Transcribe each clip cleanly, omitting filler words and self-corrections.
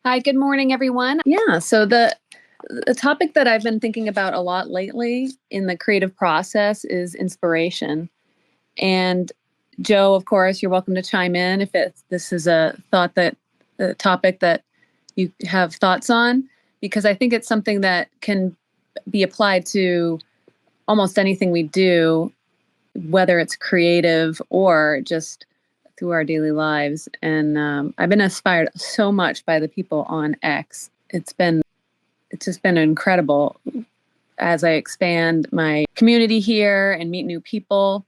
Hi, good morning, everyone. Yeah, so the topic that I've been thinking about a lot lately in the creative process is inspiration. And Joe, of course, you're welcome to chime in if this is a topic that you have thoughts on, because I think it's something that can be applied to almost anything we do, whether it's creative or just through our daily lives. And I've been inspired so much by the people on X. It's just been incredible as I expand my community here and meet new people.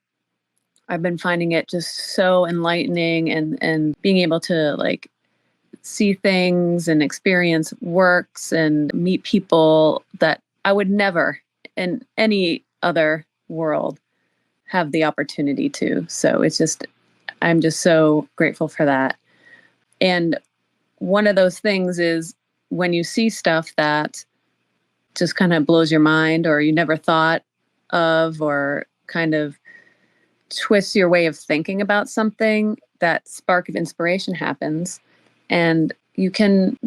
I've been finding it just so enlightening and being able to like see things and experience works and meet people that I would never in any other world have the opportunity to. So I'm just so grateful for that. And one of those things is when you see stuff that just kind of blows your mind or you never thought of or kind of twists your way of thinking about something, that spark of inspiration happens. And you can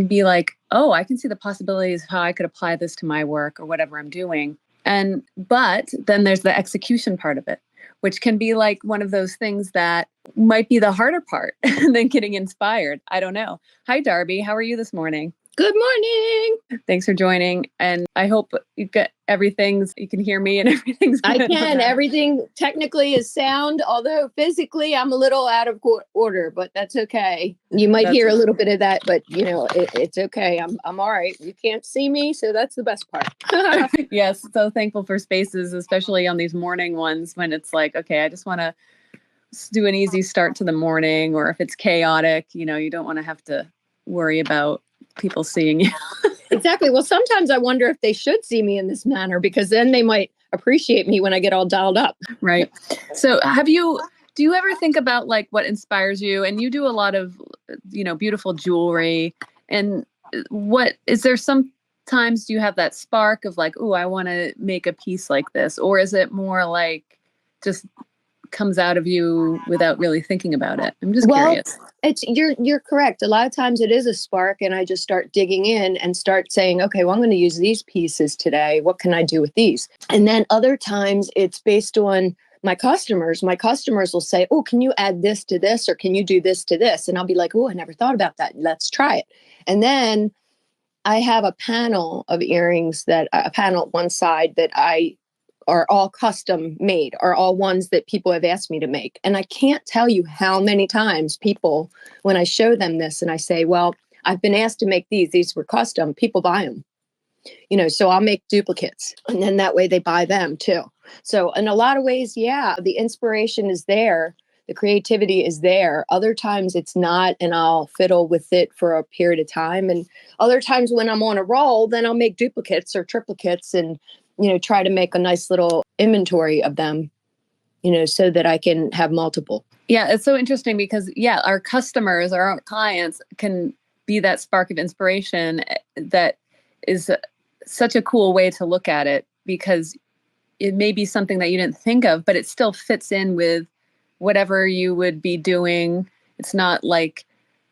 be like, oh, I can see the possibilities of how I could apply this to my work or whatever I'm doing. But then there's the execution part of it, which can be like one of those things that might be the harder part than getting inspired. I don't know. Hi, Darby. How are you this morning? Good morning. Thanks for joining. And I hope you can hear me and everything's good. I can. Everything technically is sound, although physically I'm a little out of order, but that's okay. You might hear a little bit of that, but it's okay. I'm all right. You can't see me, so that's the best part. Yes. So thankful for spaces, especially on these morning ones when it's like, okay, I just want to do an easy start to the morning, or if it's chaotic, you don't want to have to worry about people seeing you. Exactly. Well, sometimes I wonder if they should see me in this manner, because then they might appreciate me when I get all dialed up. Right. So do you ever think about like what inspires you? And you do a lot of, beautiful jewelry. And is there sometimes do you have that spark of like, oh, I want to make a piece like this? Or is it more like just comes out of you without really thinking about it? I'm just curious. You're correct. A lot of times it is a spark, and I just start digging in and start saying, okay, well, I'm going to use these pieces today. What can I do with these? And then other times it's based on my customers. My customers will say, oh, can you add this to this? Or can you do this to this? And I'll be like, oh, I never thought about that. Let's try it. And then I have a panel of earrings a panel at one side that are all custom made, are all ones that people have asked me to make. And I can't tell you how many times people, when I show them this and I say, well, I've been asked to make these were custom, people buy them. So I'll make duplicates, and then that way they buy them too. So in a lot of ways, yeah, the inspiration is there. The creativity is there. Other times it's not, and I'll fiddle with it for a period of time. And other times when I'm on a roll, then I'll make duplicates or triplicates and try to make a nice little inventory of them, so that I can have multiple. Yeah, it's so interesting because, our customers, our clients can be that spark of inspiration that is such a cool way to look at it, because it may be something that you didn't think of, but it still fits in with whatever you would be doing. It's not like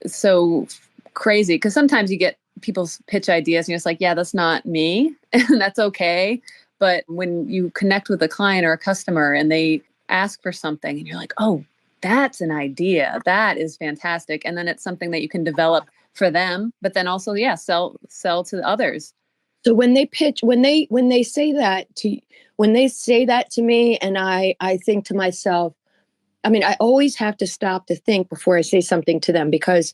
so crazy, because sometimes you get people's pitch ideas and you're just like, yeah, that's not me. And that's okay. But when you connect with a client or a customer and they ask for something and you're like, oh, that's an idea. That is fantastic. And then it's something that you can develop for them, but then also, sell to others. So when they pitch, when they say that to me, and I think to myself, I always have to stop to think before I say something to them, because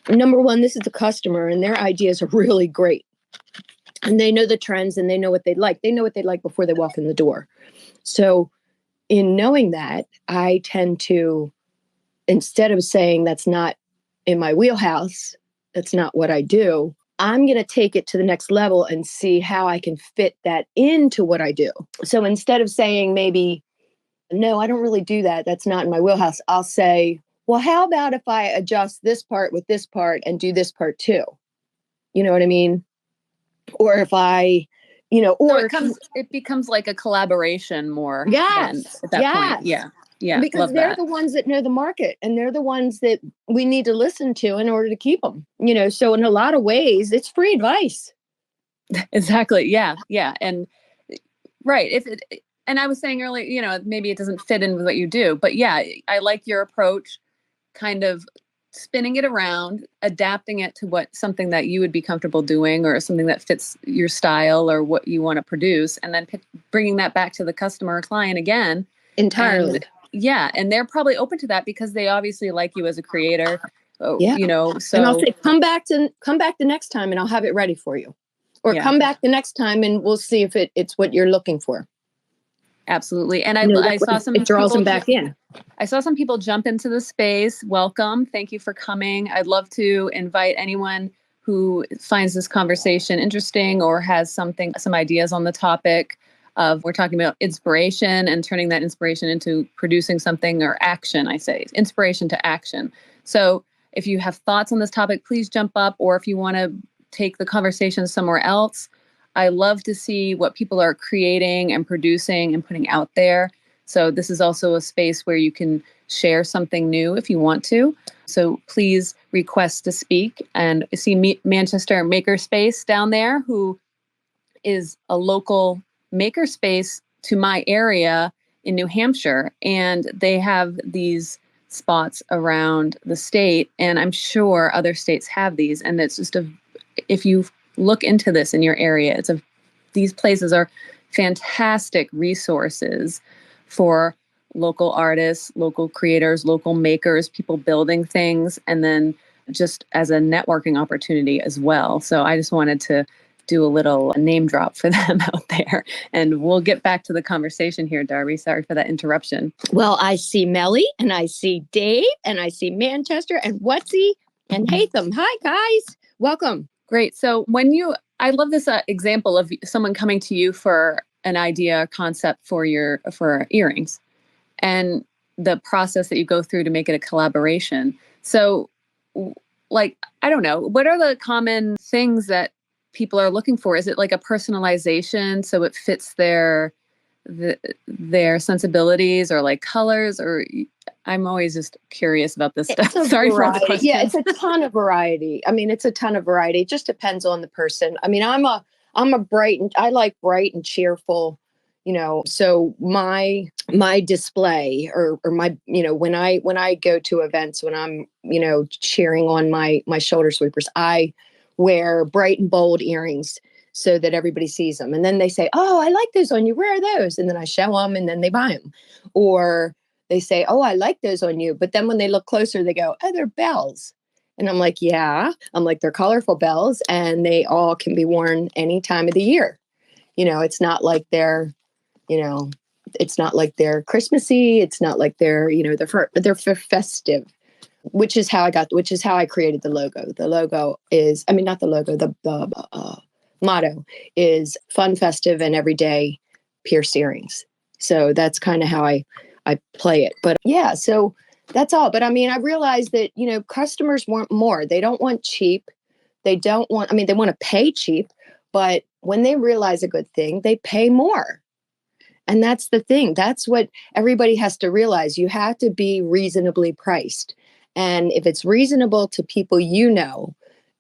number one, this is the customer and their ideas are really great. And they know the trends and they know what they like. They know what they like before they walk in the door. So in knowing that, I tend to, instead of saying that's not in my wheelhouse, that's not what I do, I'm going to take it to the next level and see how I can fit that into what I do. So instead of saying maybe, no, I don't really do that, that's not in my wheelhouse, I'll say, well, how about if I adjust this part with this part and do this part too? You know what I mean? Or if I, so it becomes like a collaboration more. Yes. At that point. Yeah. Yeah, because love they're that. the ones that know the market, and they're the ones that we need to listen to in order to keep them. So in a lot of ways, it's free advice. Exactly. Yeah. Yeah. And right. And I was saying earlier, maybe it doesn't fit in with what you do, but yeah, I like your approach, kind of spinning it around, adapting it to something that you would be comfortable doing or something that fits your style or what you want to produce. And then bringing that back to the customer or client again. Entirely. And yeah. And they're probably open to that because they obviously like you as a creator. Yeah. So. And I'll say, come back the next time and I'll have it ready for you. Or come back the next time and we'll see if it's what you're looking for. Absolutely. And I saw some it draws them back in. I saw some people jump into the space. Welcome. Thank you for coming. I'd love to invite anyone who finds this conversation interesting or has some ideas on the topic of, we're talking about inspiration and turning that inspiration into producing something, or action, I say, inspiration to action. So if you have thoughts on this topic, please jump up, or if you want to take the conversation somewhere else. I love to see what people are creating and producing and putting out there. So this is also a space where you can share something new if you want to. So please request to speak. And I see Manchester Makerspace down there, who is a local makerspace to my area in New Hampshire. And they have these spots around the state. And I'm sure other states have these. And it's just if you look into this in your area, these places are fantastic resources for local artists, local creators, local makers, people building things, and then just as a networking opportunity as well. So I just wanted to do a little name drop for them out there. And we'll get back to the conversation here, Darby. Sorry for that interruption. Well, I see Melly, and I see Dave, and I see Manchester, and Whatsy, and Hatham. Hi, guys. Welcome. Great. So I love this example of someone coming to you for an idea, concept for earrings, and the process that you go through to make it a collaboration. So, I don't know, what are the common things that people are looking for? Is it like a personalization so it fits their sensibilities, or like colors? Or I'm always just curious about this stuff. Sorry for all the questions. Yeah, it's a ton of variety. I mean, it's a ton of variety. It just depends on the person. I mean, I like bright and cheerful, so my display or my, when I go to events, when I'm, cheering on my shoulder sweepers, I wear bright and bold earrings so that everybody sees them. And then they say, "Oh, I like those on you. Where are those?" And then I show them, and then they buy them. Or they say, "Oh, I like those on you." But then when they look closer, they go, "Oh, they're bells." And I'm like, "Yeah." I'm like, "They're colorful bells, and they all can be worn any time of the year." It's not like they're, it's not like they're Christmassy. It's not like they're, they're for festive, which is how I created the logo. The logo is, not the logo, the motto is fun, festive, and everyday pierced earrings. So that's kind of how I play it. But yeah, so that's all. But I realized that, customers want more. They don't want cheap. They don't want, they want to pay cheap, but when they realize a good thing, they pay more. And that's the thing. That's what everybody has to realize. You have to be reasonably priced. And if it's reasonable to people,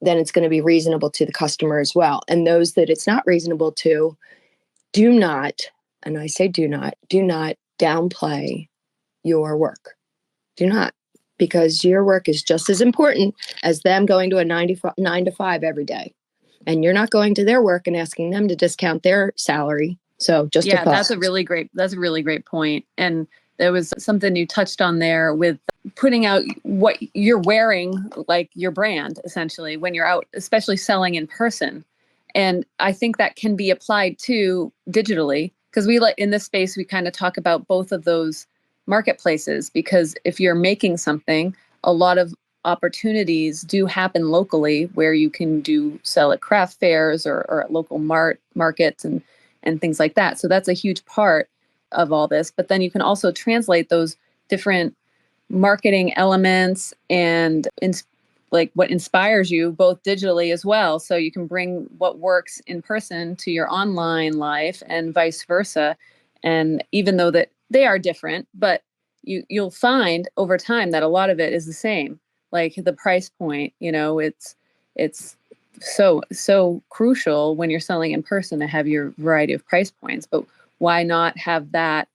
then it's going to be reasonable to the customer as well. And those that it's not reasonable to, do not, and I say do not downplay your work. Do not, because your work is just as important as them going to a 9 to 5 every day. And you're not going to their work and asking them to discount their salary. So just that's a really great point. And there was something you touched on there with putting out what you're wearing, like your brand, essentially, when you're out, especially selling in person. And I think that can be applied to digitally, because in this space, we kind of talk about both of those marketplaces, because if you're making something, a lot of opportunities do happen locally where you can sell at craft fairs or at local markets and things like that. So that's a huge part of all this. But then you can also translate those different marketing elements and what inspires you both digitally as well. So you can bring what works in person to your online life and vice versa. And even though that they are different, but you'll find over time that a lot of it is the same. Like the price point, it's so crucial when you're selling in person to have your variety of price points. But why not have that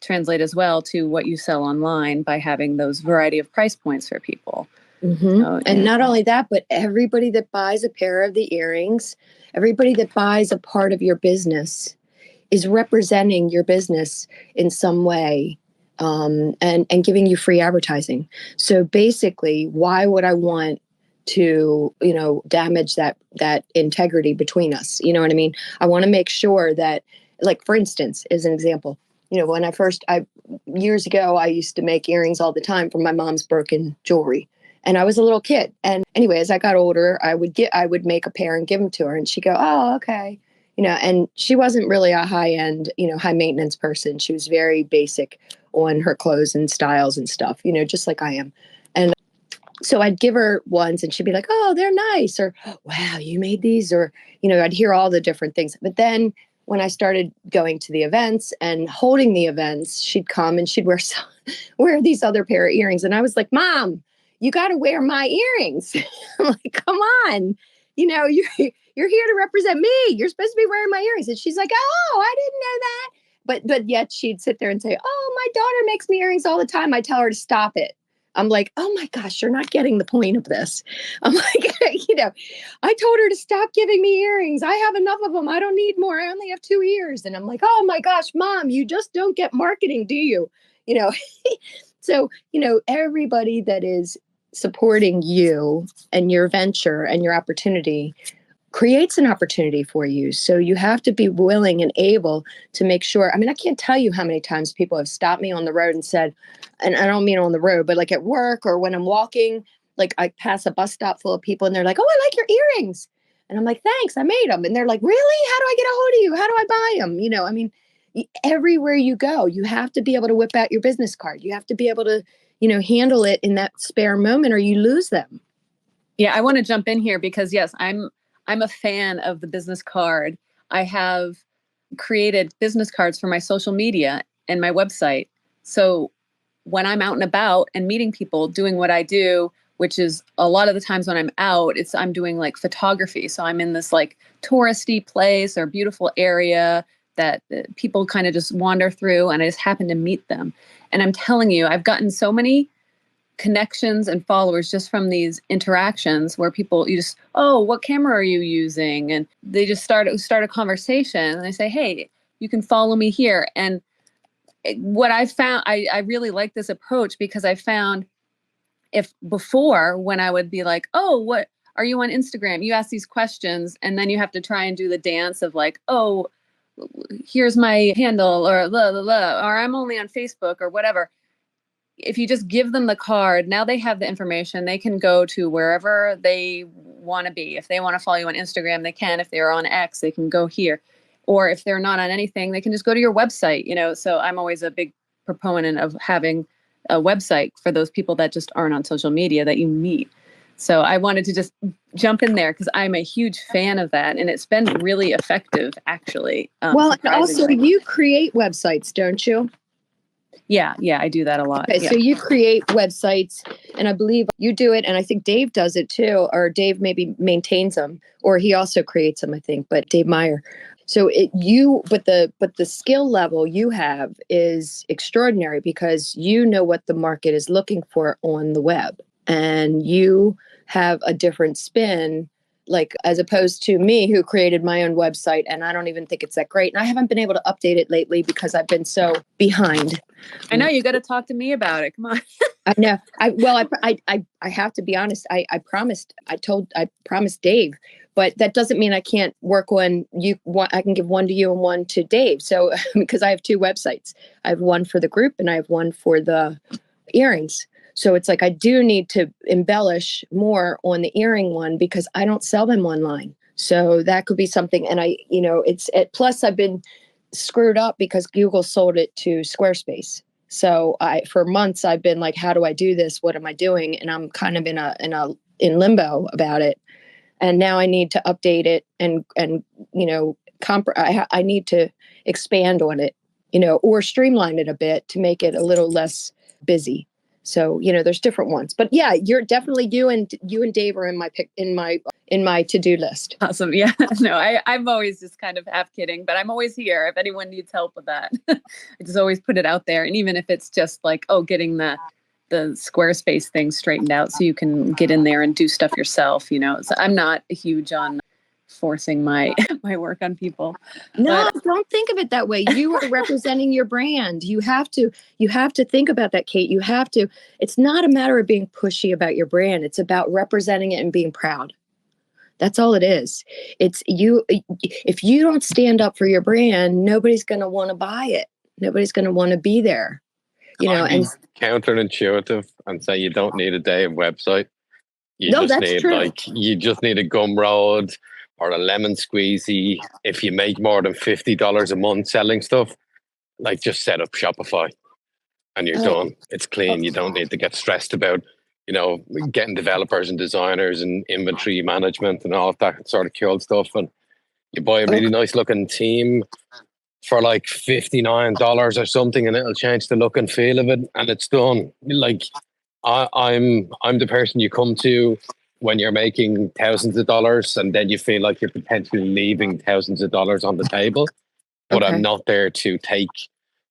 translate as well to what you sell online by having those variety of price points for people? And not only that, but everybody that buys a pair of the earrings, everybody that buys a part of your business is representing your business in some way, and giving you free advertising. So basically, why would I want to, damage that integrity between us? You know what I mean? I want to make sure that, like, for instance, as an example, when years ago, I used to make earrings all the time from my mom's broken jewelry. And I was a little kid. And anyway, as I got older, I would make a pair and give them to her. And she'd go, oh, okay. And she wasn't really a high end, high maintenance person. She was very basic on her clothes and styles and stuff, just like I am. And so I'd give her ones and she'd be like, oh, they're nice. Or, wow, you made these. Or, I'd hear all the different things. But then when I started going to the events and holding the events, she'd come and she'd wear these other pair of earrings. And I was like, Mom, you got to wear my earrings. I'm like, come on, you're here to represent me. You're supposed to be wearing my earrings. And she's like, oh, I didn't know that. But yet she'd sit there and say, oh, my daughter makes me earrings all the time. I tell her to stop it. I'm like, oh my gosh, you're not getting the point of this. I'm like, I told her to stop giving me earrings. I have enough of them. I don't need more. I only have 2 ears. And I'm like, oh my gosh, Mom, you just don't get marketing, do you? So, everybody that is supporting you and your venture and your opportunity creates an opportunity for you. So you have to be willing and able to make sure. I mean, I can't tell you how many times people have stopped me on the road and said, and I don't mean on the road, but like at work or when I'm walking, like I pass a bus stop full of people and they're like, oh, I like your earrings. And I'm like, thanks, I made them. And they're like, really? How do I get a hold of you? How do I buy them? I mean, everywhere you go, you have to be able to whip out your business card. You have to be able to, handle it in that spare moment or you lose them. Yeah, I want to jump in here because yes, I'm a fan of the business card. I have created business cards for my social media and my website. So when I'm out and about and meeting people doing what I do, which is a lot of the times when I'm out, I'm doing like photography. So I'm in this like touristy place or beautiful area that people kind of just wander through and I just happen to meet them. And I'm telling you, I've gotten so many connections and followers just from these interactions where people, oh, what camera are you using? And they just start a conversation and they say, hey, you can follow me here. And what I found, I really like this approach because I found if before when I would be like, oh, what are you on Instagram? You ask these questions and then you have to try and do the dance of like, oh, here's my handle or blah, blah, blah, or I'm only on Facebook or whatever. If you just give them the card, now they have the information. They can go to wherever they want to be. If they want to follow you on Instagram, they can. If they're on X, they can go here. Or if they're not on anything, they can just go to your website. So I'm always a big proponent of having a website for those people that just aren't on social media that you meet. So I wanted to just jump in there because I'm a huge fan of that. And it's been really effective, actually. Well, and also you create websites, don't you? Yeah, I do that a lot. Okay, yeah. So you create websites, and I believe you do it, and I think Dave does it too, or Dave maybe maintains them, or he also creates them, I think, but Dave Meyer. So the skill level you have is extraordinary because you know what the market is looking for on the web, and you have a different spin, like as opposed to me who created my own website and I don't even think it's that great. And I haven't been able to update it lately because I've been so behind. I know you got to talk to me about it. Come on. I know. I have to be honest. I promised Dave, but that doesn't mean I can't work on you. I can give one to you and one to Dave. So because I have 2 websites, I have one for the group and I have one for the earrings. So it's like I do need to embellish more on the earring one because I don't sell them online. So that could be something. And plus I've been screwed up because Google sold it to Squarespace. So for months I've been like, how do I do this? What am I doing? And I'm kind of in limbo about it. And now I need to update it and I need to expand on it. or streamline it a bit to make it a little less busy. So, there's different ones, but yeah, you're definitely you and Dave are in my to-do list. Awesome. Yeah. No, I'm always just kind of half kidding, but I'm always here if anyone needs help with that. I just always put it out there. And even if it's just like, getting the Squarespace thing straightened out so you can get in there and do stuff yourself, So I'm not huge on forcing my work on people. No, don't think of it that way. You are representing your brand. You have to think about that, Cate. It's not a matter of being pushy about your brand. It's about representing it and being proud. That's all it is. It's you. If you don't stand up for your brand, nobody's going to want to buy it. Nobody's going to want to be there. And counterintuitive and say you don't need a Dave website. You just need a Gumroad or a lemon squeezy. If you make more than $50 a month selling stuff, like just set up Shopify and you're done. It's clean. You don't need to get stressed about, getting developers and designers and inventory management and all of that sort of cool stuff. And you buy a really nice looking team for like $59 or something, and it'll change the look and feel of it, and it's done. Like I'm the person you come to when you're making thousands of dollars, and then you feel like you're potentially leaving thousands of dollars on the table. But I'm not there to take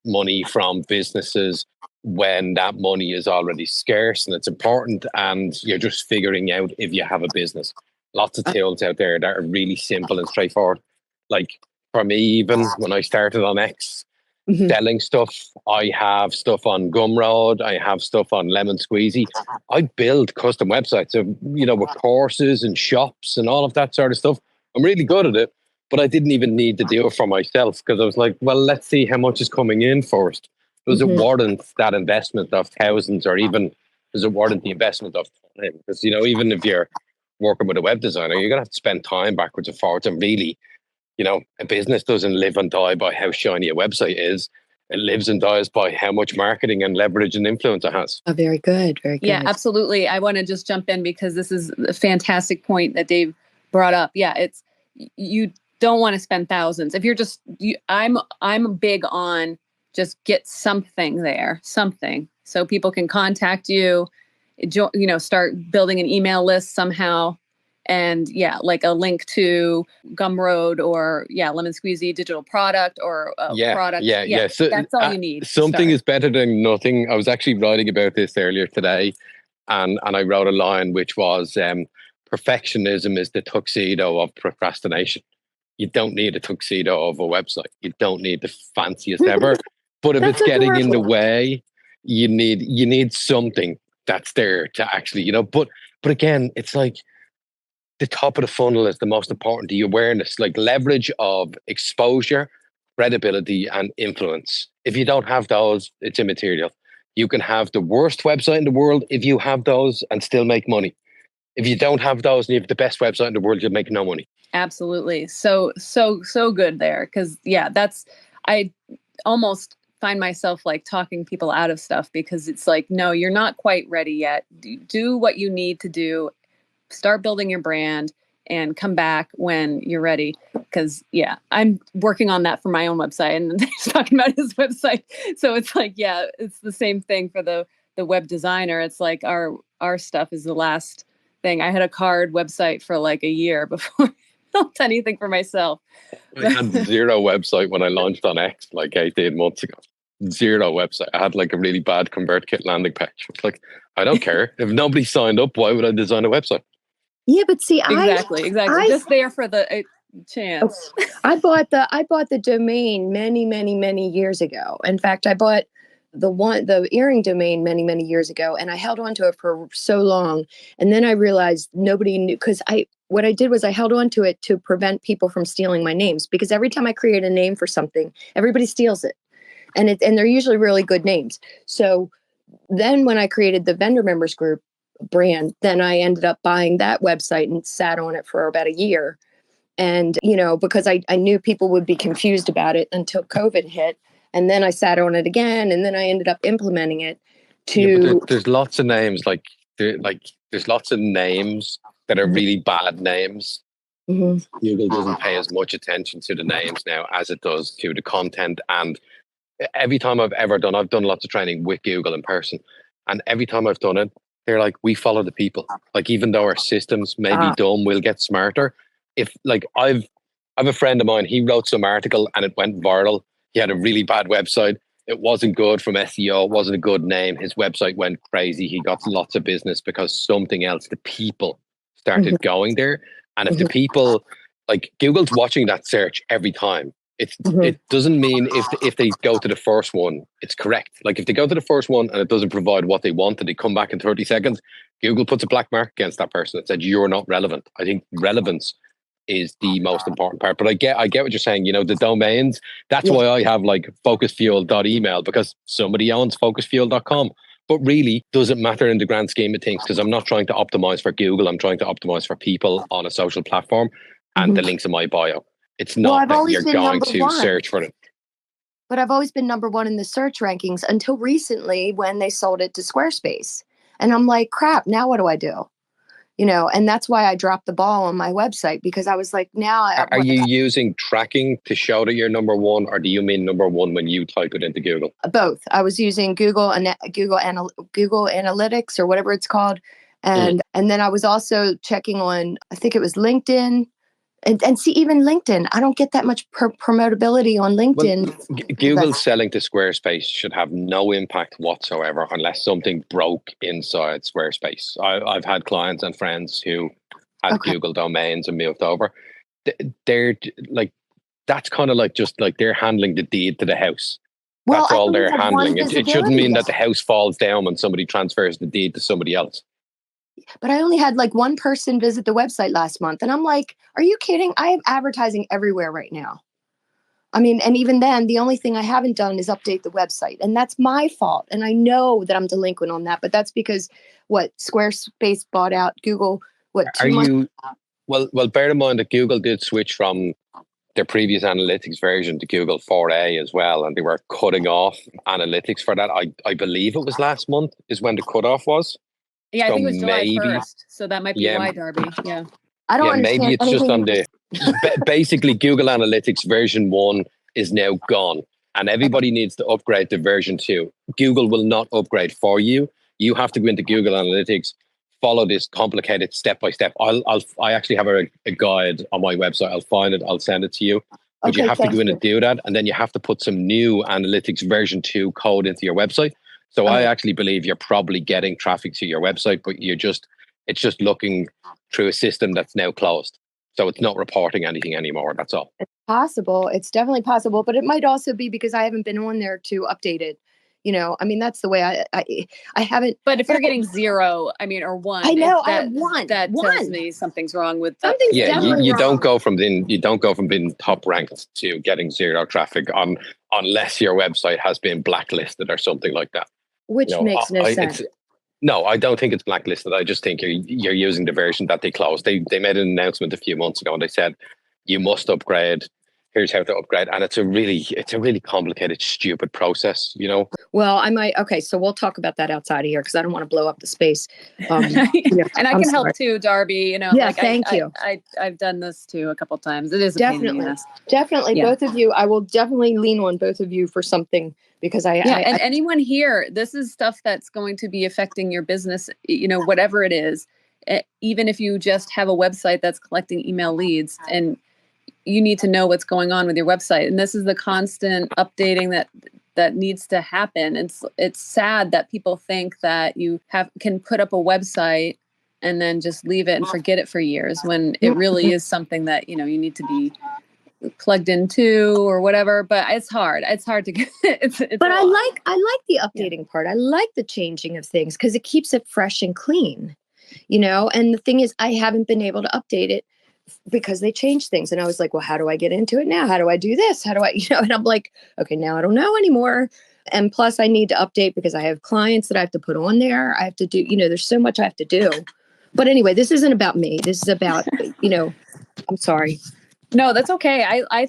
money from businesses when that money is already scarce and it's important, and you're just figuring out if you have a business. Lots of tools out there that are really simple and straightforward. Like for me, even when I started on X, selling stuff, I have stuff on Gumroad, I have stuff on Lemon Squeezy. I build custom websites, with courses and shops and all of that sort of stuff. I'm really good at it, but I didn't even need to do it for myself because I was like, well, let's see how much is coming in first. Does it warrant that investment of thousands, or even does it warrant the investment of time? Because, even if you're working with a web designer, you're going to have to spend time backwards and forwards, and really, a business doesn't live and die by how shiny a website is. It lives and dies by how much marketing and leverage and influence it has. Oh, very good. Very good. Yeah, absolutely. I want to just jump in because this is a fantastic point that Dave brought up. Yeah, you don't want to spend thousands. If you're just, I'm big on just get something there, so people can contact you, start building an email list somehow. And like a link to Gumroad or Lemon Squeezy digital product or product. Yeah. So that's all you need. Something is better than nothing. I was actually writing about this earlier today, and I wrote a line which was perfectionism is the tuxedo of procrastination. You don't need a tuxedo of a website. You don't need the fanciest ever. But if it's getting in the way, you need something that's there to actually, but again, it's like the top of the funnel is the most important, the awareness, like leverage of exposure, credibility, and influence. If you don't have those, it's immaterial. You can have the worst website in the world if you have those and still make money. If you don't have those and you have the best website in the world, you'll make no money. Absolutely. So good there. Because I almost find myself like talking people out of stuff because it's like, no, you're not quite ready yet. Do what you need to do. Start building your brand and come back when you're ready. Because I'm working on that for my own website, and he's talking about his website. So it's like, it's the same thing for the web designer. It's like our stuff is the last thing. I had a card website for like a year before I built anything for myself. I had zero website when I launched on X like 18 months ago. Zero website. I had like a really bad ConvertKit landing page. It's like, I don't care. If nobody signed up, why would I design a website? Yeah, but see, exactly. Just there for the chance. I bought the domain many years ago. In fact, I bought the earring domain many years ago, and I held on to it for so long, and then I realized nobody knew, because what I did was I held on to it to prevent people from stealing my names, because every time I create a name for something, everybody steals it, and they're usually really good names. So then when I created the vendor members group brand, then I ended up buying that website and sat on it for about a year. And, because I knew people would be confused about it until COVID hit. And then I sat on it again, and then I ended up implementing it there's lots of names, there's lots of names that are really bad names. Google doesn't pay as much attention to the names now as it does to the content and every time I've done lots of training with Google in person, and every time I've done it, they're like, we follow the people. Like, even though our systems may be dumb, we'll get smarter. If like I've a friend of mine, he wrote some article and it went viral. He had a really bad website. It wasn't good from SEO. It wasn't a good name. His website went crazy. He got lots of business because something else, the people started going there. And if the people, like, Google's watching that search every time. It doesn't mean if they go to the first one, it's correct. Like, if they go to the first one and it doesn't provide what they want and they come back in 30 seconds, Google puts a black mark against that person and said, you're not relevant. I think relevance is the most important part. But I get what you're saying, you know, the domains. That's why I have like focusfuel.email, because somebody owns focusfuel.com. But really, does it matter in the grand scheme of things? Because I'm not trying to optimize for Google. I'm trying to optimize for people on a social platform and the links in my bio. It's not that you're going to search for it. But I've always been number one in the search rankings until recently when they sold it to Squarespace. And I'm like, crap, now what do I do? You know, and that's why I dropped the ball on my website, because I was like, now. Are you using tracking to show that you're number one, or do you mean number one when you type it into Google? Both. I was using Google Analytics or whatever it's called. And then I was also checking on, I think it was LinkedIn. And see, even LinkedIn, I don't get that much promotability on LinkedIn. Well, Google selling to Squarespace should have no impact whatsoever unless something broke inside Squarespace. I've had clients and friends who had Google domains and moved over. They're like, that's kind of like just like they're handling the deed to the house. Well, that's all they're handling. It shouldn't mean that the house falls down when somebody transfers the deed to somebody else. But I only had like one person visit the website last month. And I'm like, are you kidding? I have advertising everywhere right now. I mean, and even then, the only thing I haven't done is update the website. And that's my fault. And I know that I'm delinquent on that. But that's because Squarespace bought out Google, 2 months ago? Well, bear in mind that Google did switch from their previous analytics version to Google 4A as well. And they were cutting off analytics for that. I believe it was last month is when the cutoff was. Yeah, I think it was July 1st. So that might be why, Darby. Yeah. I don't understand. Maybe it's just on the... basically, Google Analytics version 1 is now gone. And everybody needs to upgrade to version 2. Google will not upgrade for you. You have to go into Google Analytics, follow this complicated step-by-step. I actually have a guide on my website. I'll find it. I'll send it to you. But you have to go in and do that. And then you have to put some new Analytics version 2 code into your website. So I actually believe you're probably getting traffic to your website, but it's just looking through a system that's now closed. So it's not reporting anything anymore. That's all. It's possible. It's definitely possible, but it might also be because I haven't been on there to update it. You know, I mean, that's the way I haven't. But if you're getting 0, I mean, or 1, I know I have 1. That tells me something's wrong with that. You don't go from being top ranked to getting 0 traffic unless your website has been blacklisted or something like that. Which makes no sense. No, I don't think it's blacklisted. I just think you're using the version that they closed. They made an announcement a few months ago and they said you must upgrade. Here's how to upgrade. And it's a really complicated, stupid process, you know? Well, I might. Okay, so we'll talk about that outside of here because I don't want to blow up the space. And I can help too, Darby. You know, yeah, thank you. I've done this too a couple of times. It is definitely both of you. I will definitely lean on both of you for something because and anyone here, this is stuff that's going to be affecting your business. You know, whatever it is, even if you just have a website that's collecting email leads and you need to know what's going on with your website. And this is the constant updating that needs to happen. It's sad that people think that you can put up a website and then just leave it and forget it for years when it really is something that, you know, you need to be plugged into or whatever. But it's hard. It's hard to get but I like the updating part. I like the changing of things because it keeps it fresh and clean, you know? And the thing is, I haven't been able to update it because they changed things. And I was like, well, how do I get into it now? How do I do this? How do I, you know, and I'm like, okay, now I don't know anymore. And plus I need to update because I have clients that I have to put on there. I have to do, you know, there's so much I have to do. But anyway, this isn't about me. This is about, you know, I'm sorry. No, that's okay. I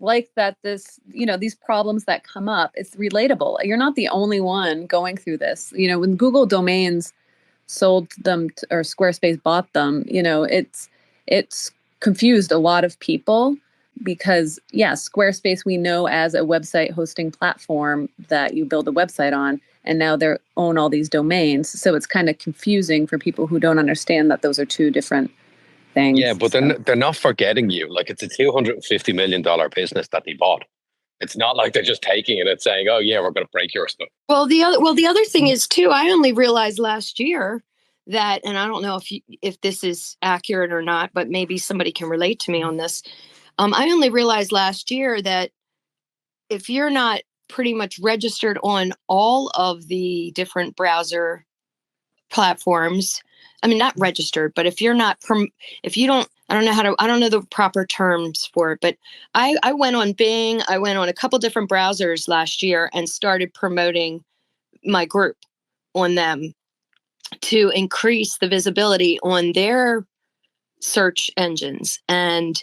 like that this, you know, these problems that come up, it's relatable. You're not the only one going through this. You know, when Google domains sold them or Squarespace bought them, you know, it's confused a lot of people because Squarespace we know as a website hosting platform that you build a website on, and now they own all these domains. So it's kind of confusing for people who don't understand that those are two different things. Yeah, but they're not forgetting you. Like, it's a $250 million business that they bought. It's not like they're just taking it and saying, "Oh yeah, we're going to break your stuff." Well, the other thing is too, I only realized last year that, and I don't know if this is accurate or not, but maybe somebody can relate to me on this. I only realized last year that if you're not pretty much registered on all of the different browser platforms, I mean, not registered, but if you're not, if you don't, I don't know the proper terms for it, but I went on Bing, I went on a couple different browsers last year and started promoting my group on them to increase the visibility on their search engines. And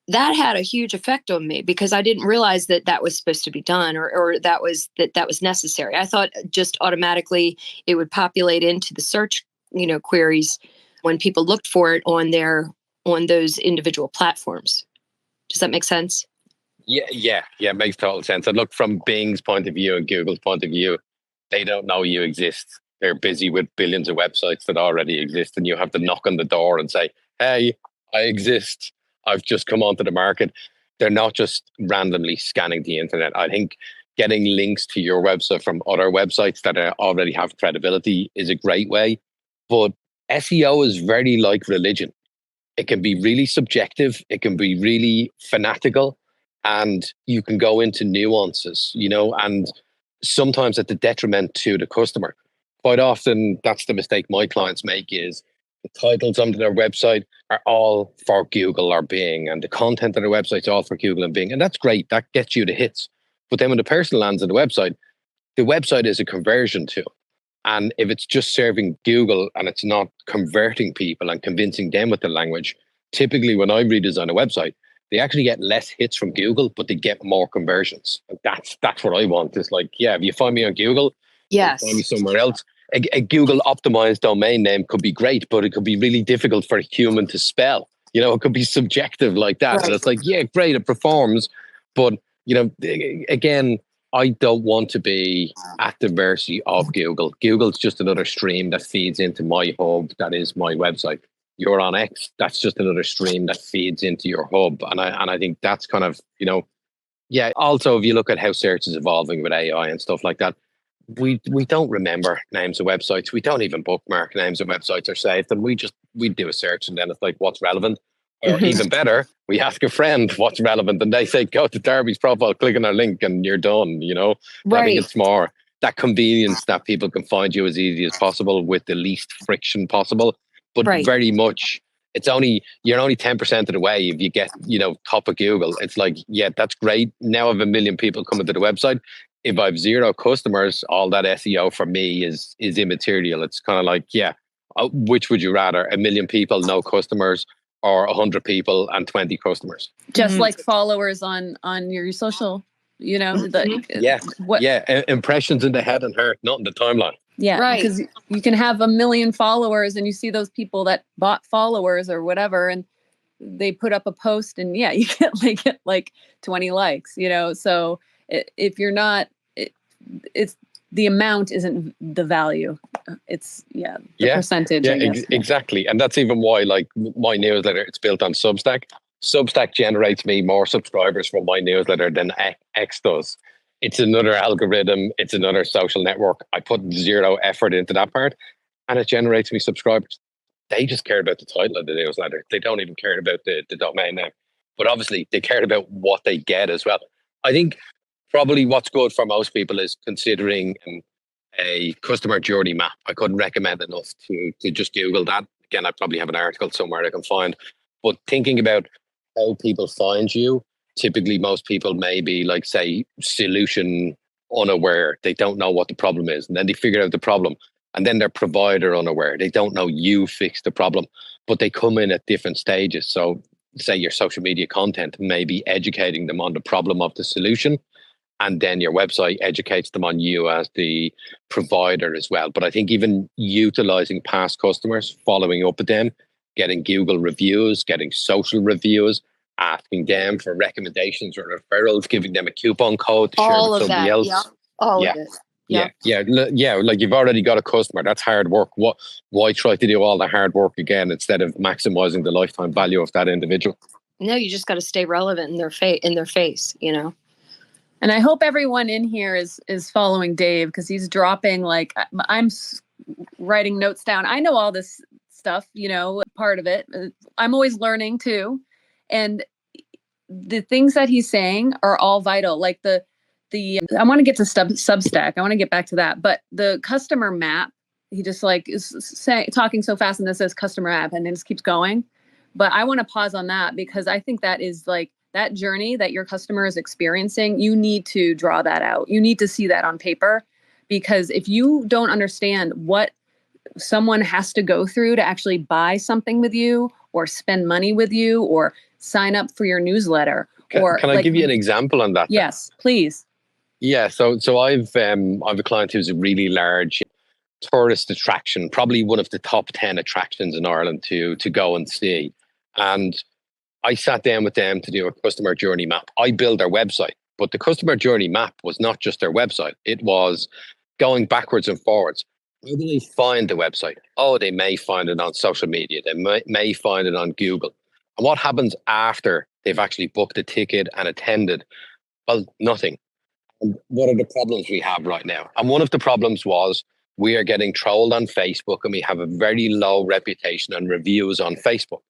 that had a huge effect on me because I didn't realize that was supposed to be done or that was necessary. I thought just automatically it would populate into the search, queries when people looked for it on those individual platforms. Does that make sense? Yeah, it makes total sense. And look, from Bing's point of view and Google's point of view, they don't know you exist. They're busy with billions of websites that already exist, and you have to knock on the door and say, "Hey, I exist. I've just come onto the market." They're not just randomly scanning the internet. I think getting links to your website from other websites that already have credibility is a great way. But SEO is very like religion. It can be really subjective. It can be really fanatical, and you can go into nuances, and sometimes at the detriment to the customer. Quite often, that's the mistake my clients make is the titles on their website are all for Google or Bing, and the content on their website is all for Google and Bing. And that's great. That gets you the hits. But then when the person lands on the website is a conversion tool. And if it's just serving Google and it's not converting people and convincing them with the language, typically when I redesign a website, they actually get less hits from Google, but they get more conversions. And that's what I want. It's like, if you find me on Google, yes, find me somewhere else. A Google optimized domain name could be great, but it could be really difficult for a human to spell. It could be subjective like that. Right. And it's like, great, it performs. But, again, I don't want to be at the mercy of Google. Google's just another stream that feeds into my hub. That is my website. You're on X. That's just another stream that feeds into your hub. And I think that's kind of, also, if you look at how search is evolving with AI and stuff like that, we don't remember names of websites. We don't even bookmark names of websites or save them. We do a search and then it's like, what's relevant? Or even better, we ask a friend what's relevant and they say, go to Darby's profile, click on our link and you're done, Right. I think it's more that convenience that people can find you as easy as possible with the least friction possible. But very much, you're only 10% of the way if you get, top of Google. It's like, that's great. Now I have 1 million people coming to the website. If I have 0 customers, all that SEO for me is immaterial. It's kind of like, which would you rather? 1 million people, no customers, or 100 people and 20 customers? Just like followers on your social, impressions in the head and heart, not in the timeline. Yeah, right. Because you can have 1 million followers and you see those people that bought followers or whatever, and they put up a post and you get like 20 likes, So if you're not, it's the amount isn't the value. It's the percentage. Exactly. And that's even why, like, my newsletter, it's built on Substack. Substack generates me more subscribers from my newsletter than X does. It's another algorithm. It's another social network. I put 0 effort into that part and it generates me subscribers. They just care about the title of the newsletter. They don't even care about the domain name. But obviously they cared about what they get as well. I think probably what's good for most people is considering a customer journey map. I couldn't recommend enough to just Google that. Again, I probably have an article somewhere I can find. But thinking about how people find you, typically most people may be like, say, solution unaware. They don't know what the problem is. And then they figure out the problem. And then they're provider unaware. They don't know you fixed the problem. But they come in at different stages. So say your social media content may be educating them on the problem of the solution. And then your website educates them on you as the provider as well. But I think even utilizing past customers, following up with them, getting Google reviews, getting social reviews, asking them for recommendations or referrals, giving them a coupon code to share All with of somebody that. else. Yeah. All Yeah. of it. Yeah. Like you've already got a customer. That's hard work. Why try to do all the hard work again instead of maximizing the lifetime value of that individual? No, you just got to stay relevant in their face, you know. And I hope everyone in here is following Dave, because he's dropping, like, I'm writing notes down. I know all this stuff, you know, part of it. I'm always learning too. And the things that he's saying are all vital. Like I want to get to Substack. I want to get back to that. But the customer map, he just like is talking so fast, and this says customer map and it just keeps going. But I want to pause on that, because I think that is like that journey that your customer is experiencing. You need to draw that out. You need to see that on paper, because if you don't understand what someone has to go through to actually buy something with you or spend money with you or sign up for your newsletter. Can I give you an example on that? Yes, please. Yeah. So I've a client who's a really large tourist attraction, probably one of the top 10 attractions in Ireland to go and see. And I sat down with them to do a customer journey map. I built their website, but the customer journey map was not just their website. It was going backwards and forwards. How do they find the website? Oh, they may find it on social media. They may find it on Google. And what happens after they've actually booked a ticket and attended? Well, nothing. And what are the problems we have right now? And one of the problems was we are getting trolled on Facebook, and we have a very low reputation and reviews on Facebook.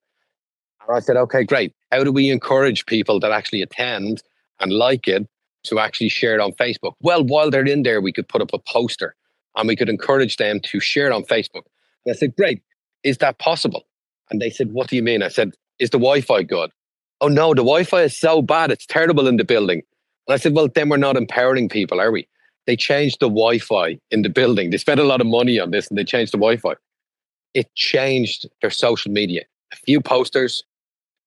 And I said, okay, great. How do we encourage people that actually attend and like it to actually share it on Facebook? Well, while they're in there, we could put up a poster and we could encourage them to share it on Facebook. And I said, great. Is that possible? And they said, what do you mean? I said, is the Wi-Fi good? Oh no, the Wi-Fi is so bad. It's terrible in the building. And I said, well, then we're not empowering people, are we? They changed the Wi-Fi in the building. They spent a lot of money on this and they changed the Wi-Fi. It changed their social media. A few posters,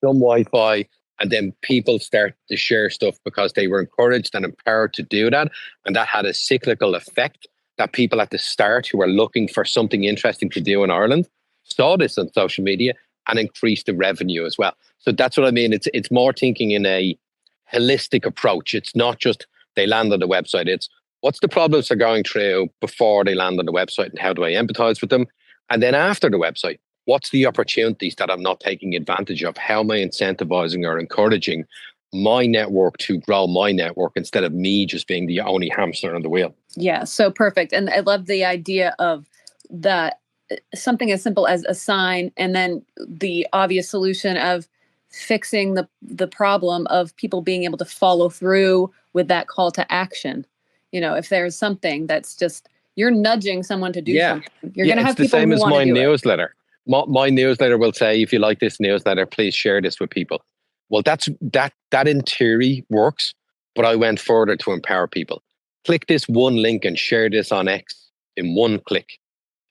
some Wi-Fi, and then people start to share stuff because they were encouraged and empowered to do that. And that had a cyclical effect that people at the start who were looking for something interesting to do in Ireland saw this on social media and increased the revenue as well. So that's what I mean. It's more thinking in a holistic approach. It's not just they land on the website. It's what's the problems they're going through before they land on the website, and how do I empathize with them? And then after the website, what's the opportunities that I'm not taking advantage of? How am I incentivizing or encouraging my network to grow my network instead of me just being the only hamster on the wheel? Yeah, so perfect. And I love the idea of that, something as simple as a sign, and then the obvious solution of fixing the problem of people being able to follow through with that call to action. You know, if there's something that's just, you're nudging someone to do something, you're going to have people who want to do it. It's the same as my newsletter. My newsletter will say, if you like this newsletter, please share this with people. Well, that in theory works, but I went further to empower people. Click this one link and share this on X in one click.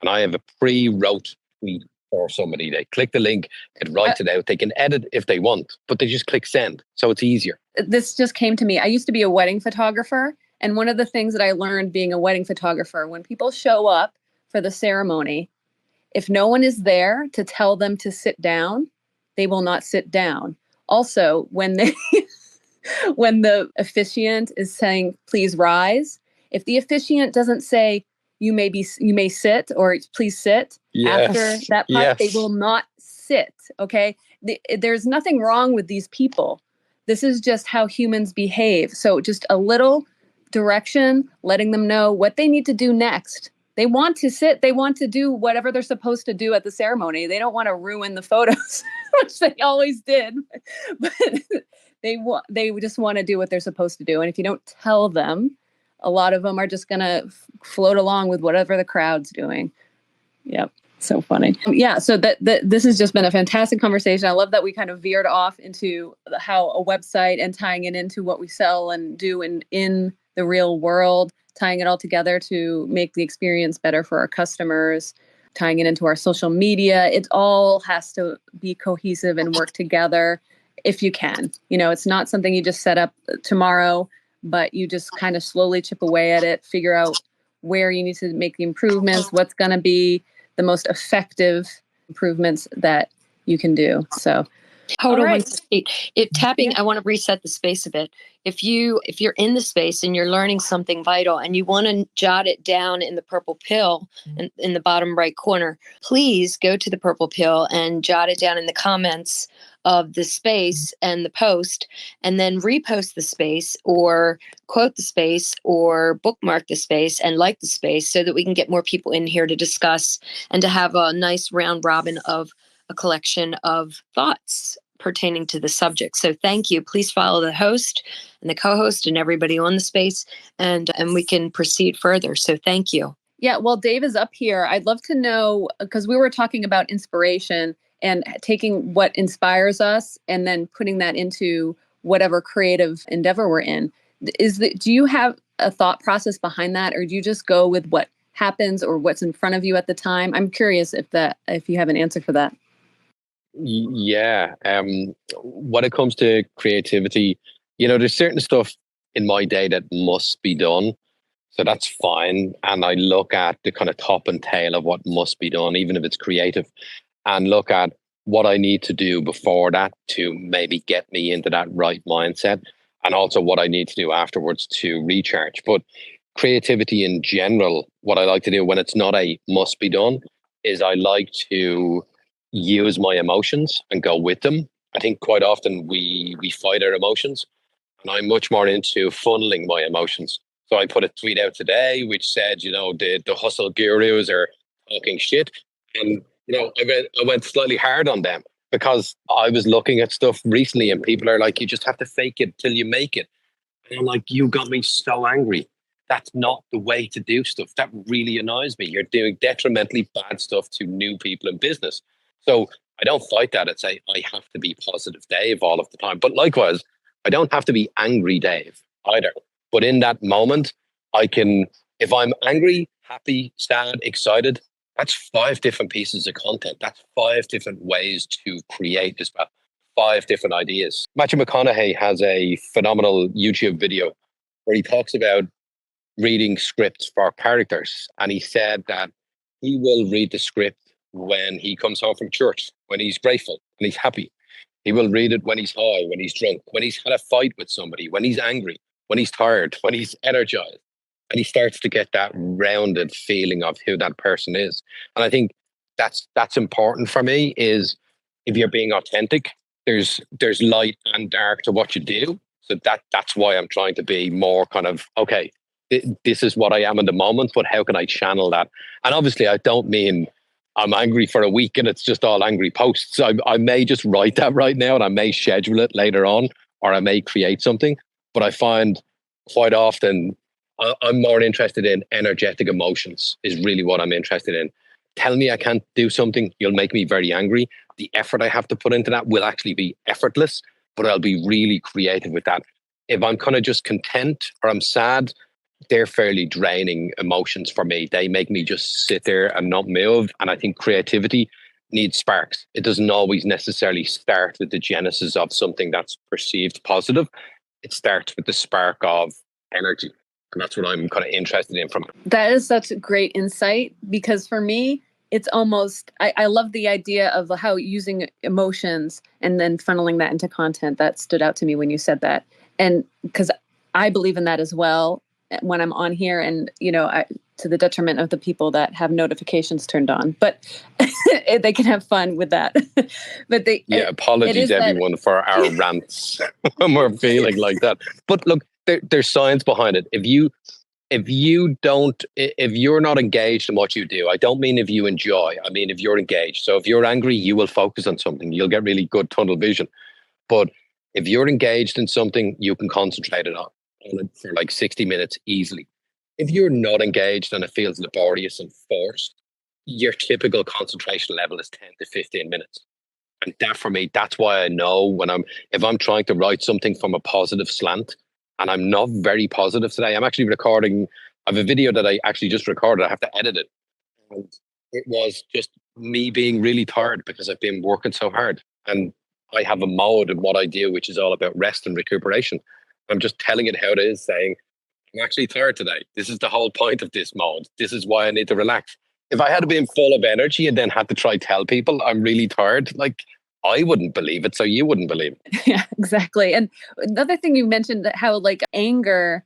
And I have a pre-wrote tweet for somebody. They click the link, it writes it out. They can edit if they want, but they just click send. So it's easier. This just came to me. I used to be a wedding photographer. And one of the things that I learned being a wedding photographer, when people show up for the ceremony, if no one is there to tell them to sit down, they will not sit down. Also, when the officiant is saying, please rise, if the officiant doesn't say, you may sit, or please sit, after that part, they will not sit. Okay. There's nothing wrong with these people. This is just how humans behave. So just a little direction, letting them know what they need to do next. They want to sit. They want to do whatever they're supposed to do at the ceremony. They don't want to ruin the photos, which they always did. But they just want to do what they're supposed to do. And if you don't tell them, a lot of them are just going to float along with whatever the crowd's doing. Yep. So funny. Yeah. So this has just been a fantastic conversation. I love that we kind of veered off into how a website and tying it into what we sell and do in the real world, tying it all together to make the experience better for our customers, tying it into our social media. It all has to be cohesive and work together if you can. You know, it's not something you just set up tomorrow, but you just kind of slowly chip away at it, figure out where you need to make the improvements, what's going to be the most effective improvements that you can do. So Hold on one right. second. I want to reset the space a bit. If you're in the space and you're learning something vital and you want to jot it down in the purple pill in the bottom right corner, please go to the purple pill and jot it down in the comments of the space and the post, and then repost the space or quote the space or bookmark the space and like the space so that we can get more people in here to discuss and to have a nice round robin of a collection of thoughts pertaining to the subject. So thank you. Please follow the host and the co-host and everybody on the space, and we can proceed further. So thank you. Yeah, well, Dave is up here. I'd love to know, because we were talking about inspiration and taking what inspires us and then putting that into whatever creative endeavor we're in. Do you have a thought process behind that, or do you just go with what happens or what's in front of you at the time? I'm curious if you have an answer for that. Yeah. When it comes to creativity, there's certain stuff in my day that must be done. So that's fine. And I look at the kind of top and tail of what must be done, even if it's creative, and look at what I need to do before that to maybe get me into that right mindset, and also what I need to do afterwards to recharge. But creativity in general, what I like to do when it's not a must be done is I like to use my emotions and go with them. I think quite often we fight our emotions, and I'm much more into funneling my emotions. So I put a tweet out today which said, the hustle gurus are talking shit. And, I went slightly hard on them because I was looking at stuff recently and people are like, you just have to fake it till you make it. And I'm like, you got me so angry. That's not the way to do stuff. That really annoys me. You're doing detrimentally bad stuff to new people in business. So I don't fight that and say, I have to be positive Dave all of the time. But likewise, I don't have to be angry Dave either. But in that moment, I can, if I'm angry, happy, sad, excited, that's 5 different pieces of content. That's 5 different ways to create this, 5 different ideas. Matthew McConaughey has a phenomenal YouTube video where he talks about reading scripts for characters. And he said that he will read the script when he comes home from church, when he's grateful, when he's happy. He will read it when he's high, when he's drunk, when he's had a fight with somebody, when he's angry, when he's tired, when he's energized. And he starts to get that rounded feeling of who that person is. And I think that's important for me, is if you're being authentic, there's light and dark to what you do. So that's why I'm trying to be more kind of, okay, this is what I am in the moment, but how can I channel that? And obviously I don't mean I'm angry for a week and it's just all angry posts. I may just write that right now and I may schedule it later on, or I may create something. But I find quite often I'm more interested in energetic emotions is really what I'm interested in. Tell me I can't do something, you'll make me very angry. The effort I have to put into that will actually be effortless, but I'll be really creative with that. If I'm kind of just content or I'm sad, they're fairly draining emotions for me. They make me just sit there and not move. And I think creativity needs sparks. It doesn't always necessarily start with the genesis of something that's perceived positive. It starts with the spark of energy. And that's what I'm kind of interested in from it. That is such a great insight, because for me, it's almost, I love the idea of how using emotions and then funneling that into content. That stood out to me when you said that. And because I believe in that as well when I'm on here, and, to the detriment of the people that have notifications turned on, but they can have fun with that. But apologies everyone for our rants when we're feeling like that. But look, there's science behind it. If you're not engaged in what you do, I don't mean if you enjoy, I mean if you're engaged. So if you're angry, you will focus on something. You'll get really good tunnel vision. But if you're engaged in something, you can concentrate on it for like 60 minutes easily. If you're not engaged and it feels laborious and forced, your typical concentration level is 10 to 15 minutes. And that for me, that's why I know if I'm trying to write something from a positive slant and I'm not very positive today, I'm actually recording, I have a video that I actually just recorded. I have to edit it. And it was just me being really tired because I've been working so hard. And I have a mode in what I do, which is all about rest and recuperation. I'm just telling it how it is, saying, I'm actually tired today. This is the whole point of this mode. This is why I need to relax. If I had been full of energy and then had to try tell people I'm really tired, like I wouldn't believe it, so you wouldn't believe it. Yeah, exactly. And another thing you mentioned, that how like anger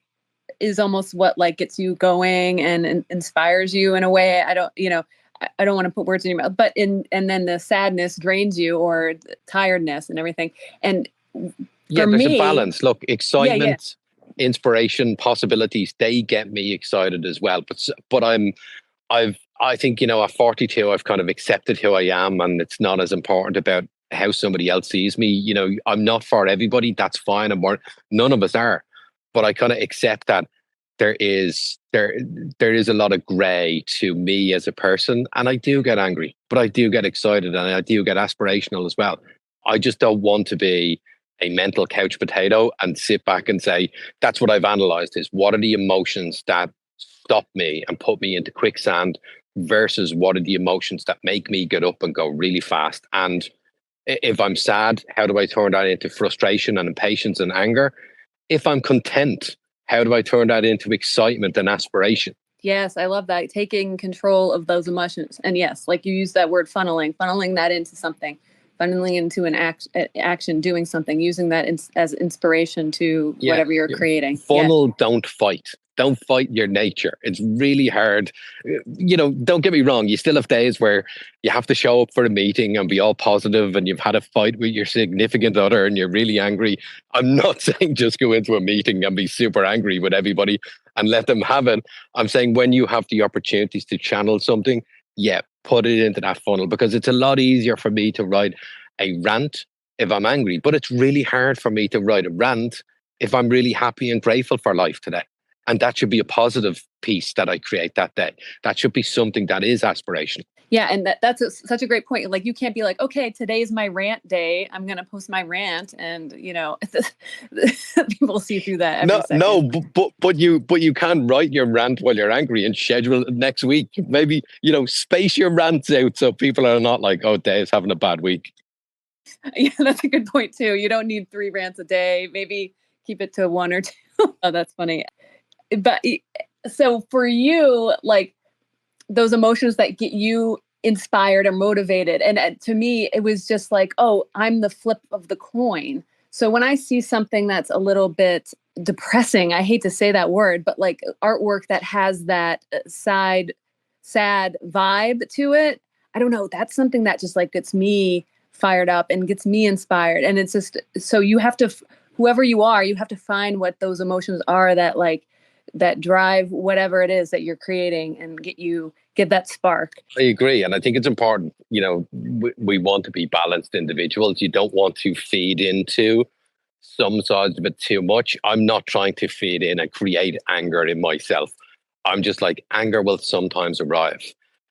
is almost what like gets you going and inspires you in a way. I don't, I don't want to put words in your mouth, but and then the sadness drains you, or tiredness and everything. And yeah, there's a balance. Look, excitement, inspiration, possibilities, they get me excited as well. But I think, at 42, I've kind of accepted who I am, and it's not as important about how somebody else sees me. I'm not for everybody. That's fine. None of us are. But I kind of accept that there is a lot of gray to me as a person, and I do get angry, but I do get excited, and I do get aspirational as well. I just don't want to be a mental couch potato and sit back and say, that's what I've analyzed, is what are the emotions that stop me and put me into quicksand versus what are the emotions that make me get up and go really fast. And if I'm sad, how do I turn that into frustration and impatience and anger? If I'm content, how do I turn that into excitement and aspiration? Yes, I love that. Taking control of those emotions. And yes, like you use that word, funneling that into something, funneling into an action, doing something, using that as inspiration to whatever you're creating. Funnel, don't fight. Don't fight your nature. It's really hard. Don't get me wrong. You still have days where you have to show up for a meeting and be all positive, and you've had a fight with your significant other and you're really angry. I'm not saying just go into a meeting and be super angry with everybody and let them have it. I'm saying when you have the opportunities to channel something, put it into that funnel, because it's a lot easier for me to write a rant if I'm angry, but it's really hard for me to write a rant if I'm really happy and grateful for life today. And that should be a positive piece that I create that day. That should be something that is aspirational. Yeah, and that's such a great point. Like, you can't be like, okay, today's my rant day, I'm going to post my rant, and people see through that every second. No, but you can write your rant while you're angry and schedule it next week. Maybe space your rants out so people are not like, oh, Dave's having a bad week. Yeah, that's a good point too. You don't need 3 rants a day. Maybe keep it to 1 or 2. Oh, that's funny. But so for you, like, those emotions that get you inspired or motivated, and to me, it was just like, oh, I'm the flip of the coin. So when I see something that's a little bit depressing, I hate to say that word, but like artwork that has that sad vibe to it, I don't know, that's something that just like gets me fired up and gets me inspired. And it's just, so you have to, whoever you are, you have to find what those emotions are that drive whatever it is that you're creating and get that spark. I agree. And I think it's important, we want to be balanced individuals. You don't want to feed into some sides of it too much. I'm not trying to feed in and create anger in myself. I'm just like, anger will sometimes arrive.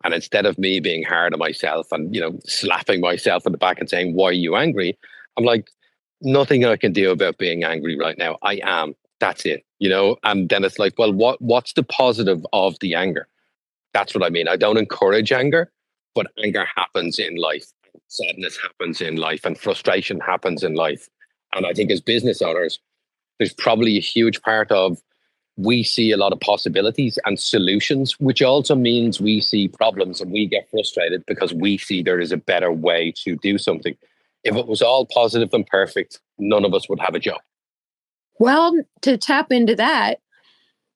And instead of me being hard on myself and, slapping myself in the back and saying, why are you angry? I'm like, nothing I can do about being angry right now. I am. That's it, and then it's like, well, what's the positive of the anger? That's what I mean. I don't encourage anger, but anger happens in life. Sadness happens in life, and frustration happens in life. And I think as business owners, there's probably a huge part of, we see a lot of possibilities and solutions, which also means we see problems and we get frustrated because we see there is a better way to do something. If it was all positive and perfect, none of us would have a job. Well, to tap into that,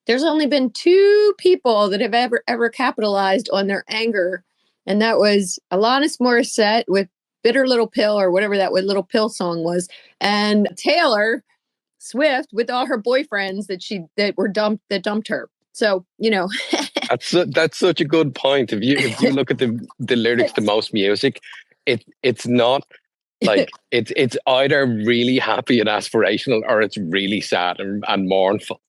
there's only been 2 people that have ever capitalized on their anger. And that was Alanis Morissette with Bitter Little Pill, or whatever that Little Pill song was, and Taylor Swift with all her boyfriends that dumped her. So, That's such a good point. If you look at the lyrics to most music, it's not like it's either really happy and aspirational, or it's really sad and mournful.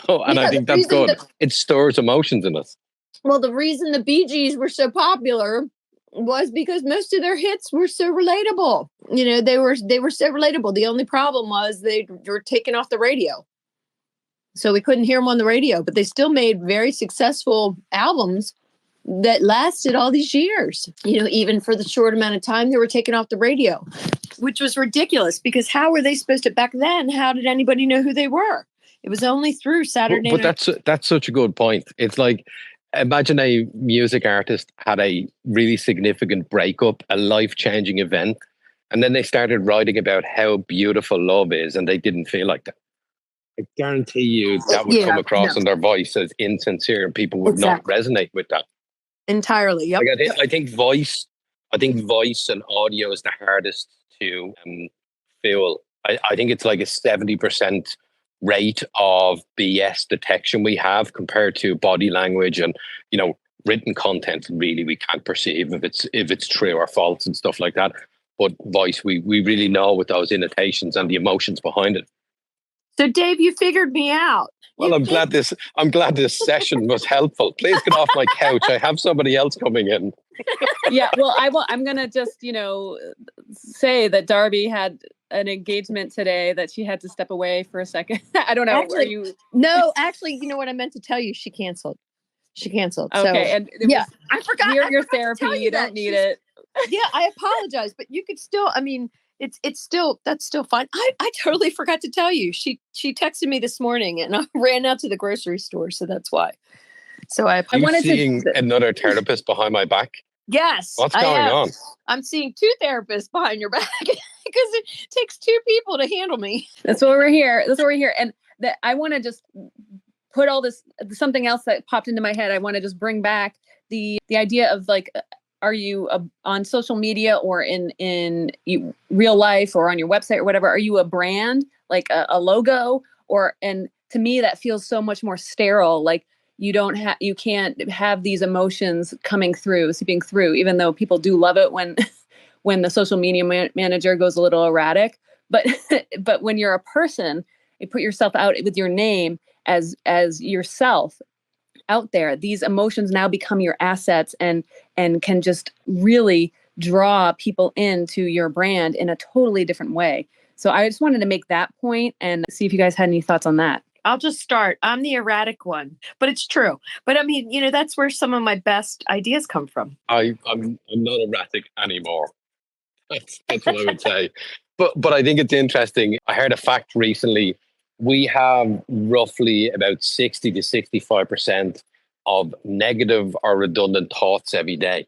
And I think that's good. It stirs emotions in us. Well, the reason the Bee Gees were so popular was because most of their hits were so relatable. They were so relatable. The only problem was they were taken off the radio, so we couldn't hear them on the radio. But they still made very successful albums that lasted all these years, even for the short amount of time they were taken off the radio, which was ridiculous, because how were they supposed to, back then, how did anybody know who they were? It was only through Saturday night. But that's such a good point. It's like, imagine a music artist had a really significant breakup, a life-changing event, And then they started writing about how beautiful love is, and they didn't feel like that. I guarantee you that would come across in their voice as insincere, and people would not resonate with that. Entirely. Yep. Like I think voice and audio is the hardest to feel. I think it's like a 70% rate of BS detection we have compared to body language and, you know, written content. Really, we can't perceive if it's true or false and stuff like that. But voice, we really know with those intonations and the emotions behind it. So, Dave, you figured me out. Well, I'm glad this session was helpful. Please get off my couch. I have somebody else coming in. Yeah, well, I'm going to just, you know, say that Darby had an engagement today that she had to step away for a second. I don't know. Actually, no, actually, you know what I meant to tell you? She canceled. Okay, so, and I forgot. Your therapy. You don't need it. Yeah, I apologize, but you could still. I mean, it's still, that's still fine. I totally forgot to tell you. She texted me this morning, and I ran out to the grocery store, so that's why. So I wanted seeing another therapist behind my back. Yes. What's going on? I'm seeing two therapists behind your back because it takes two people to handle me. That's why we're here. And that I want to just put all this, something else that popped into my head. I want to just bring back the idea of like, are you on social media or in real life or on your website or whatever? Are you a brand, like a logo? And to me, that feels so much more sterile. Like you can't have these emotions seeping through, even though people do love it when the social media manager goes a little erratic. But when you're a person, you put yourself out with your name as yourself out there, these emotions now become your assets and can just really draw people into your brand in a totally different way. So I just wanted to make that point and see if you guys had any thoughts on that. I'll just start. I'm the erratic one, but it's true. But I mean, you know, that's where some of my best ideas come from. I'm not erratic anymore. That's what I would say. But I think it's interesting. I heard a fact recently. We have roughly about 60 to 65% of negative or redundant thoughts every day.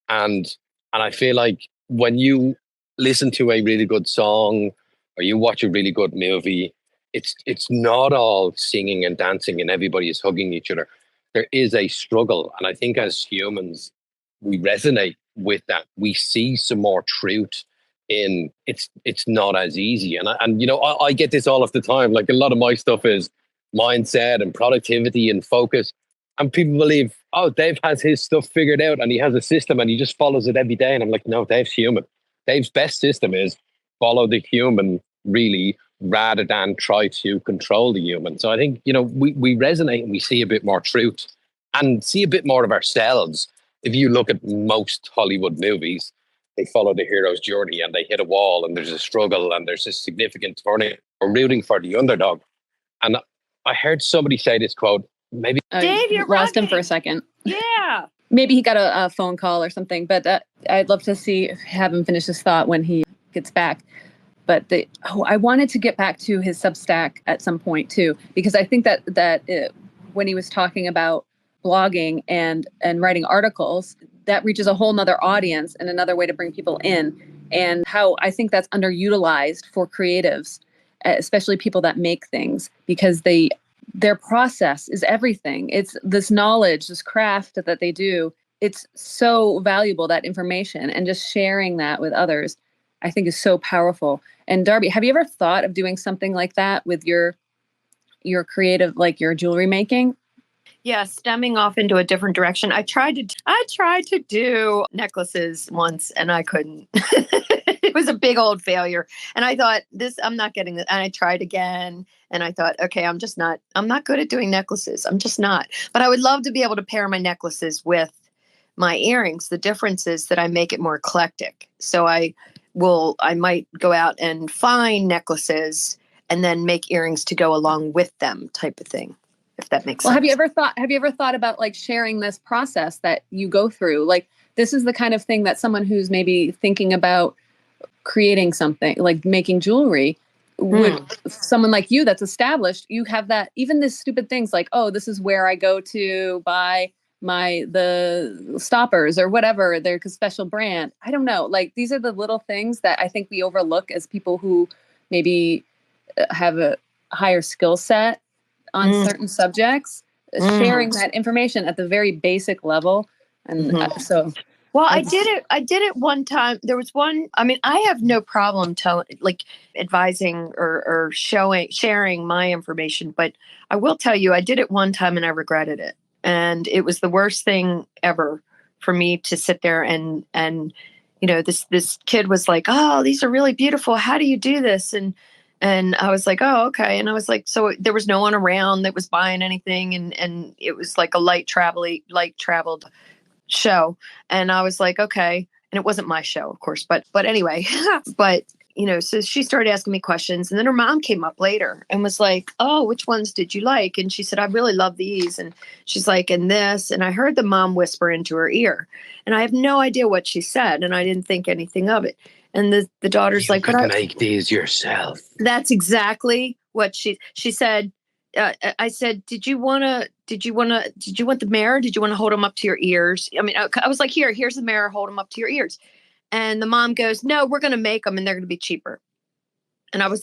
And I feel like when you listen to a really good song or you watch a really good movie, it's not all singing and dancing and everybody is hugging each other. There is a struggle. And I think as humans, we resonate with that. We see some more truth in it's not as easy. And you know, I get this all of the time. Like a lot of my stuff is mindset and productivity and focus. And people believe, oh, Dave has his stuff figured out and he has a system and he just follows it every day. And I'm like, no, Dave's human. Dave's best system is follow the human really rather than try to control the human. So I think, you know, we resonate and we see a bit more truth and see a bit more of ourselves. If you look at most Hollywood movies, they follow the hero's journey and they hit a wall and there's a struggle and there's a significant turning. We're rooting for the underdog. And I heard somebody say this quote, maybe Dave, you lost him for a second. Yeah. Maybe he got a phone call or something, but I'd love to have him finish his thought when he gets back. But I wanted to get back to his Substack at some point too, because I think that when he was talking about blogging and writing articles, that reaches a whole nother audience and another way to bring people in, and how I think that's underutilized for creatives, especially people that make things, because their process is everything. It's this knowledge, this craft that they do. It's so valuable, that information, and just sharing that with others, I think is so powerful. And Darby, have you ever thought of doing something like that with your creative, like your jewelry making? Yeah, stemming off into a different direction. I tried to do necklaces once and I couldn't. It was a big old failure. And I thought, I'm not getting this. And I tried again. And I thought, okay, I'm not good at doing necklaces. I'm just not. But I would love to be able to pair my necklaces with my earrings. The difference is that I make it more eclectic. So I might go out and find necklaces and then make earrings to go along with them, type of thing, if that makes sense. Have you ever thought about like sharing this process that you go through? Like, this is the kind of thing that someone who's maybe thinking about creating something like making jewelry would, someone like you that's established, you have that, even this stupid things like, oh, this is where I go to buy the stoppers or whatever, their special brand. I don't know. Like, these are the little things that I think we overlook as people who maybe have a higher skill set on certain subjects, sharing that information at the very basic level. And well, I did it one time. There was one, I mean, I have no problem advising or sharing my information, but I will tell you, I did it one time and I regretted it. And it was the worst thing ever for me to sit there and this kid was like, "Oh, these are really beautiful. How do you do this?" And I was like, "Oh, okay." And I was like, so there was no one around that was buying anything. And it was like a light traveled show. And I was like, okay. And it wasn't my show, of course, but anyway, so she started asking me questions, and then her mom came up later and was like, "Oh, which ones did you like?" And she said, "I really love these." And she's like, "And this." And I heard the mom whisper into her ear, and I have no idea what she said. And I didn't think anything of it. And the daughter's like, "But make these yourself." That's exactly what she said. I said, did you want the mirror? Did you want to hold them up to your ears? I mean, I was like, here's the mirror, hold them up to your ears. And the mom goes, "No, we're going to make them and they're going to be cheaper." And I was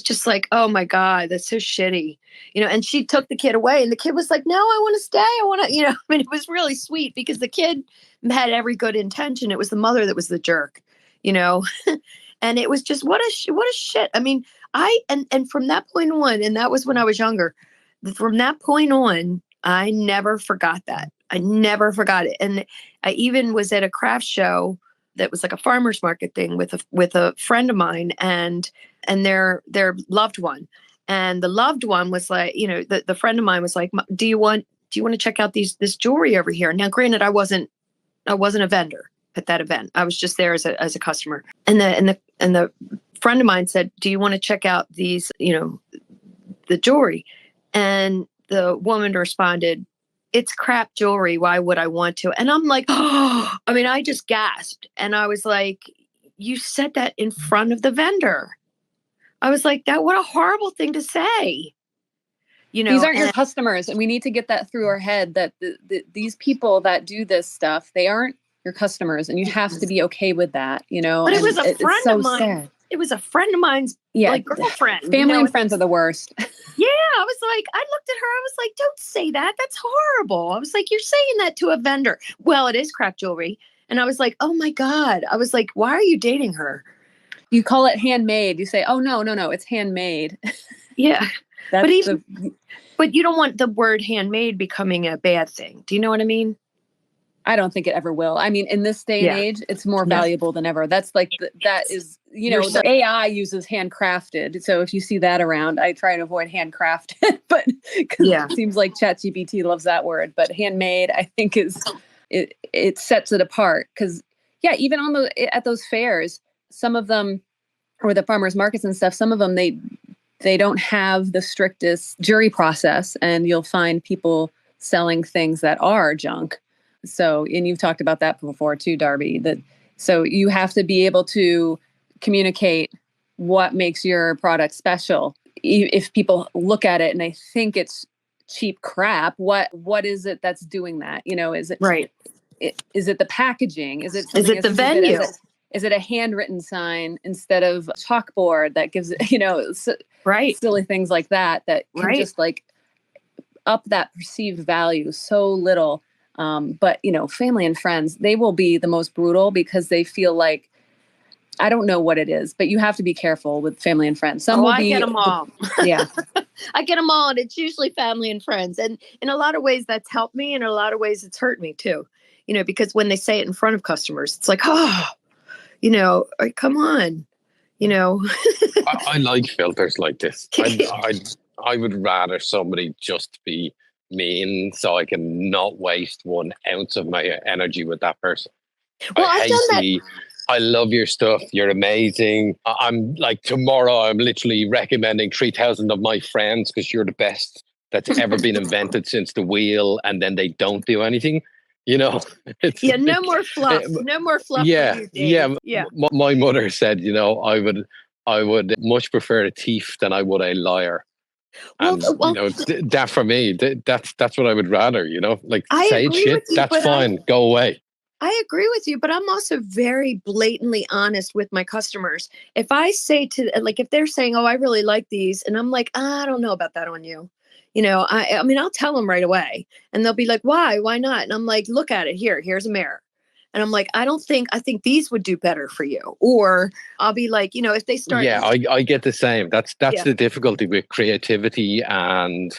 just like, oh my God, that's so shitty. And she took the kid away, and the kid was like, "No, I want to stay. I want to," I mean, it was really sweet because the kid had every good intention. It was the mother that was the jerk, and it was just, what a shit. I mean, and from that point on, and that was when I was younger, from that point on, I never forgot that. I never forgot it. And I even was at a craft show that was like a farmer's market thing with a friend of mine and their loved one. And the loved one was like, the friend of mine was like, do you want to check out this jewelry over here? Now, granted, I wasn't a vendor at that event. I was just there as a customer. And the friend of mine said, "Do you want to check out these, the jewelry?" And the woman responded, "It's crap jewelry. Why would I want to?" And I'm like, oh, I mean, I just gasped. And I was like, "You said that in front of the vendor." I was like, what a horrible thing to say. These aren't your customers. And we need to get that through our head that these people that do this stuff, they aren't your customers. And you have to be okay with that, But it was a friend of mine. Sad. It was a friend of mine's girlfriend. Family and friends are the worst. Yeah, I was like, I looked at her. I was like, "Don't say that. That's horrible." I was like, "You're saying that to a vendor." "Well, it is crap jewelry." And I was like, oh my God. I was like, why are you dating her? You call it handmade. You say, "Oh, no, it's handmade." Yeah. But you don't want the word handmade becoming a bad thing. Do you know what I mean? I don't think it ever will. I mean, in this day and age, it's more valuable than ever. That's like, that is, the AI uses handcrafted. So if you see that around, I try to avoid handcrafted, but because it seems like ChatGPT loves that word. But handmade, I think it sets it apart. Because even at those fairs, some of them, or the farmers markets and stuff, some of them, they don't have the strictest jury process, and you'll find people selling things that are junk. So, and you've talked about that before too, Darby, so you have to be able to communicate what makes your product special. If people look at it and they think it's cheap crap, what is it that's doing that? Is it right? Is it the packaging? Is it the venue? Is it a handwritten sign instead of chalkboard that gives it, silly things like that can just like up that perceived value so little. But family and friends, they will be the most brutal because they feel like, I don't know what it is, but you have to be careful with family and friends. I get them all. Yeah. I get them all. And it's usually family and friends. And in a lot of ways that's helped me. And in a lot of ways it's hurt me too, because when they say it in front of customers, it's like, oh, come on, I like filters like this. I would rather somebody just be mean so I can not waste 1 ounce of my energy with that person. Well, I've done that. I love your stuff. You're amazing. I'm like, tomorrow I'm literally recommending 3,000 of my friends because you're the best that's ever been invented since the wheel, and then they don't do anything. No more fluff. No more fluff. Yeah. My mother said, I would much prefer a thief than I would a liar. Well, And well, that for me, that's what I would rather. Like I say agree shit, with you, that's but fine. Go away. I agree with you, but I'm also very blatantly honest with my customers. If I say like, if they're saying, "Oh, I really like these," and I'm like, "I don't know about that on you," I mean, I'll tell them right away, and they'll be like, "Why? Why not?" And I'm like, "Look at it. Here's a mirror." And I'm like, I think these would do better for you. Or I'll be like, if they start. Yeah, I get the same. That's Yeah. the difficulty with creativity and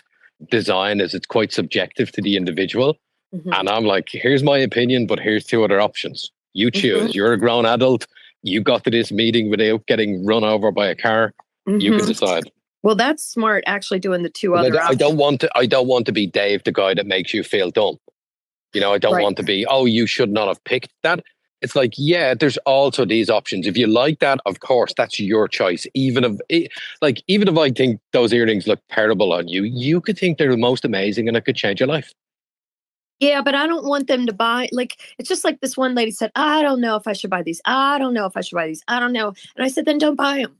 design is it's quite subjective to the individual. Mhm. And I'm like, here's my opinion, but here's two other options. You choose. You're a grown adult. You got to this meeting without getting run over by a car. You can decide. Well, that's smart. Actually, doing the two other. I don't want to be Dave, the guy that makes you feel dumb. I don't want to be, oh, you should not have picked that. It's like, yeah, there's also these options. If you like that, of course, that's your choice. Even if I think those earrings look terrible on you, you could think they're the most amazing and it could change your life. Yeah, but I don't want them to buy, like, it's just like this one lady said, "I don't know if I should buy these. I don't know if I should buy these. I don't know." And I said, "Then don't buy them.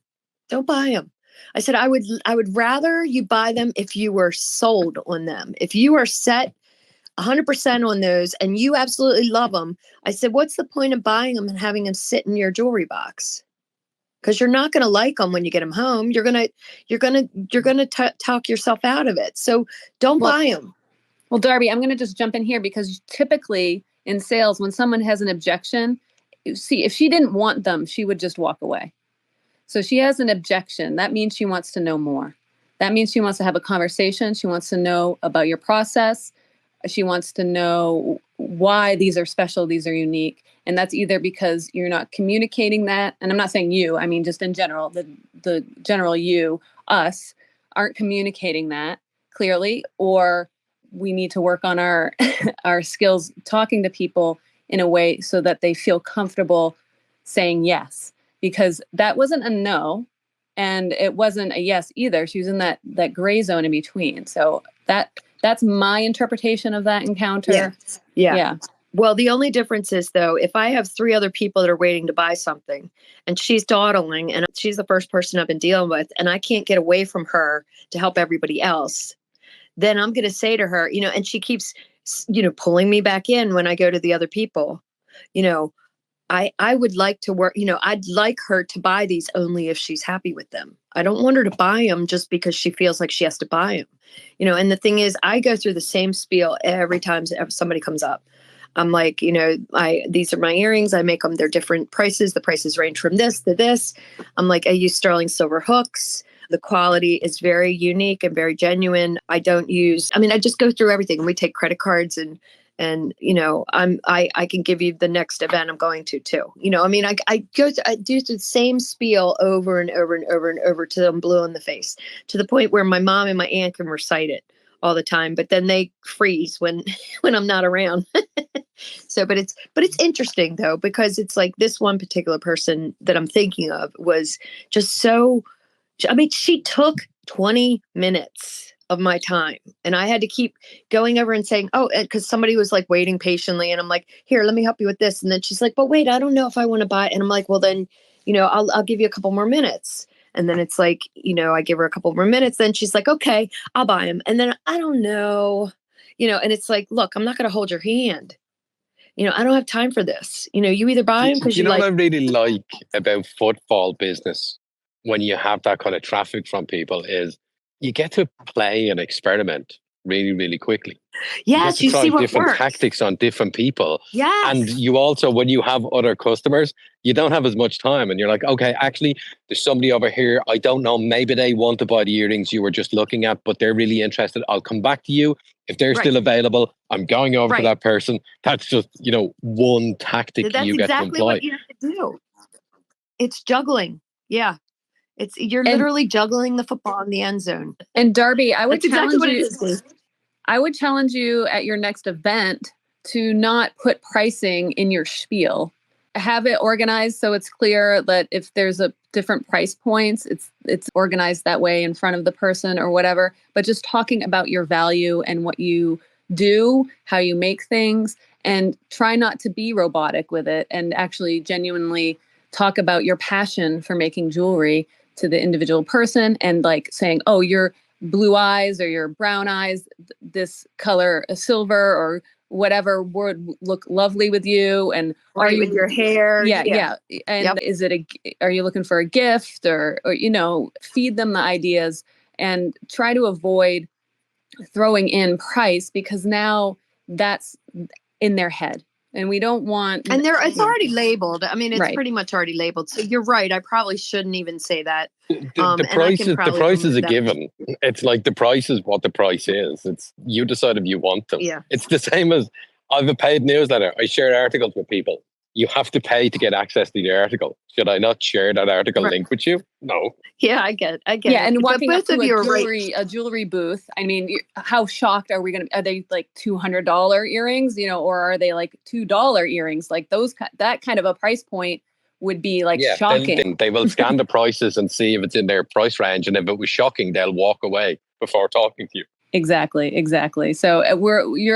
Don't buy them." I said, I would rather you buy them if you were sold on them. If you are set 100% on those and you absolutely love them. I said, what's the point of buying them and having them sit in your jewelry box? Because you're not going to like them when you get them home. You're gonna talk yourself out of it. So don't buy them. Well, Darby, I'm going to just jump in here because typically in sales, when someone has an objection, see, if she didn't want them, she would just walk away. So she has an objection. That means she wants to know more. That means she wants to have a conversation. She wants to know about your process. She wants to know why these are special, these are unique. And that's either because you're not communicating that. And I'm not saying you, I mean, just in general, the general you, us, aren't communicating that clearly, or we need to work on our our skills talking to people in a way so that they feel comfortable saying yes, because that wasn't a no and it wasn't a yes either. She was in that gray zone in between. So that's my interpretation of that encounter. Yeah. Well, the only difference is, though, if I have 3 other people that are waiting to buy something and she's dawdling and she's the first person I've been dealing with and I can't get away from her to help everybody else, then I'm going to say to her, and she keeps, pulling me back in when I go to the other people, I would like to work, I'd like her to buy these only if she's happy with them. I don't want her to buy them just because she feels like she has to buy them, and the thing is, I go through the same spiel every time somebody comes up. I'm like, these are my earrings. I make them, they're different prices. The prices range from this to this. I'm like, I use sterling silver hooks. The quality is very unique and very genuine. I just go through everything. We take credit cards and I can give you the next event I'm going to too. I do the same spiel over and over and over and over till I'm blue in the face, to the point where my mom and my aunt can recite it all the time, but then they freeze when I'm not around. So, but it's interesting though, because it's like this one particular person that I'm thinking of was just so, she took 20 minutes of my time and I had to keep going over and saying, oh, because somebody was like waiting patiently. And I'm like, here, let me help you with this. And then she's like, but wait, I don't know if I want to buy it. And I'm like, well, then, I'll give you a couple more minutes. And then it's like, I give her a couple more minutes. Then she's like, okay, I'll buy them. And then I don't know, and it's like, look, I'm not going to hold your hand. I don't have time for this. You either buy them because you know what I really like about footfall business when you have that kind of traffic from people is you get to play and experiment really, really quickly. Yes, you see what different works. tactics on different people. Yes. And you also, when you have other customers, you don't have as much time. And you're like, okay, actually, there's somebody over here. I don't know. Maybe they want to buy the earrings you were just looking at, but they're really interested. I'll come back to you. If they're still available, I'm going over to that person. That's just, one tactic you get to employ. That's exactly what you have to do. It's juggling. Yeah. You're literally juggling the football in the end zone. And Darby, I would challenge you. I would challenge you at your next event to not put pricing in your spiel. Have it organized so it's clear that if there's a different price points, it's organized that way in front of the person or whatever. But just talking about your value and what you do, how you make things, and try not to be robotic with it and actually genuinely talk about your passion for making jewelry to the individual person and like saying, oh, you're blue eyes or your brown eyes, this color, a silver or whatever would look lovely with you. And are you with your hair? Yeah. And is it are you looking for a gift or, feed them the ideas and try to avoid throwing in price, because now that's in their head. And we don't want... And it's already labeled. I mean, it's pretty much already labeled. So you're right. I probably shouldn't even say that. The price is a given. It's like the price is what the price is. It's you decide if you want them. Yeah. It's the same as I have a paid newsletter. I share articles with people. You have to pay to get access to the article. Should I not share that article link with you? No. Yeah, I get it. Yeah, and walking up to a jewelry booth, I mean, how shocked are we going to... Are they like $200 earrings, or are they like $2 earrings? Like that kind of a price point would be like shocking. They will scan the prices and see if it's in their price range. And if it was shocking, they'll walk away before talking to you. Exactly. So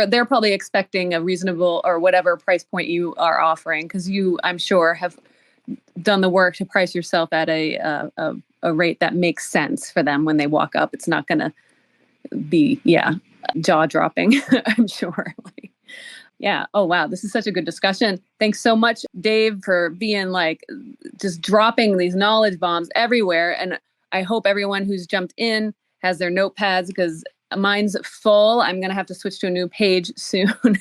they're probably expecting a reasonable or whatever price point you are offering, because you, I'm sure, have done the work to price yourself at a rate that makes sense for them when they walk up. It's not going to be jaw dropping. I'm sure. Yeah. Oh wow, this is such a good discussion. Thanks so much, Dave, for being just dropping these knowledge bombs everywhere. And I hope everyone who's jumped in has their notepads, because mine's full. I'm going to have to switch to a new page soon.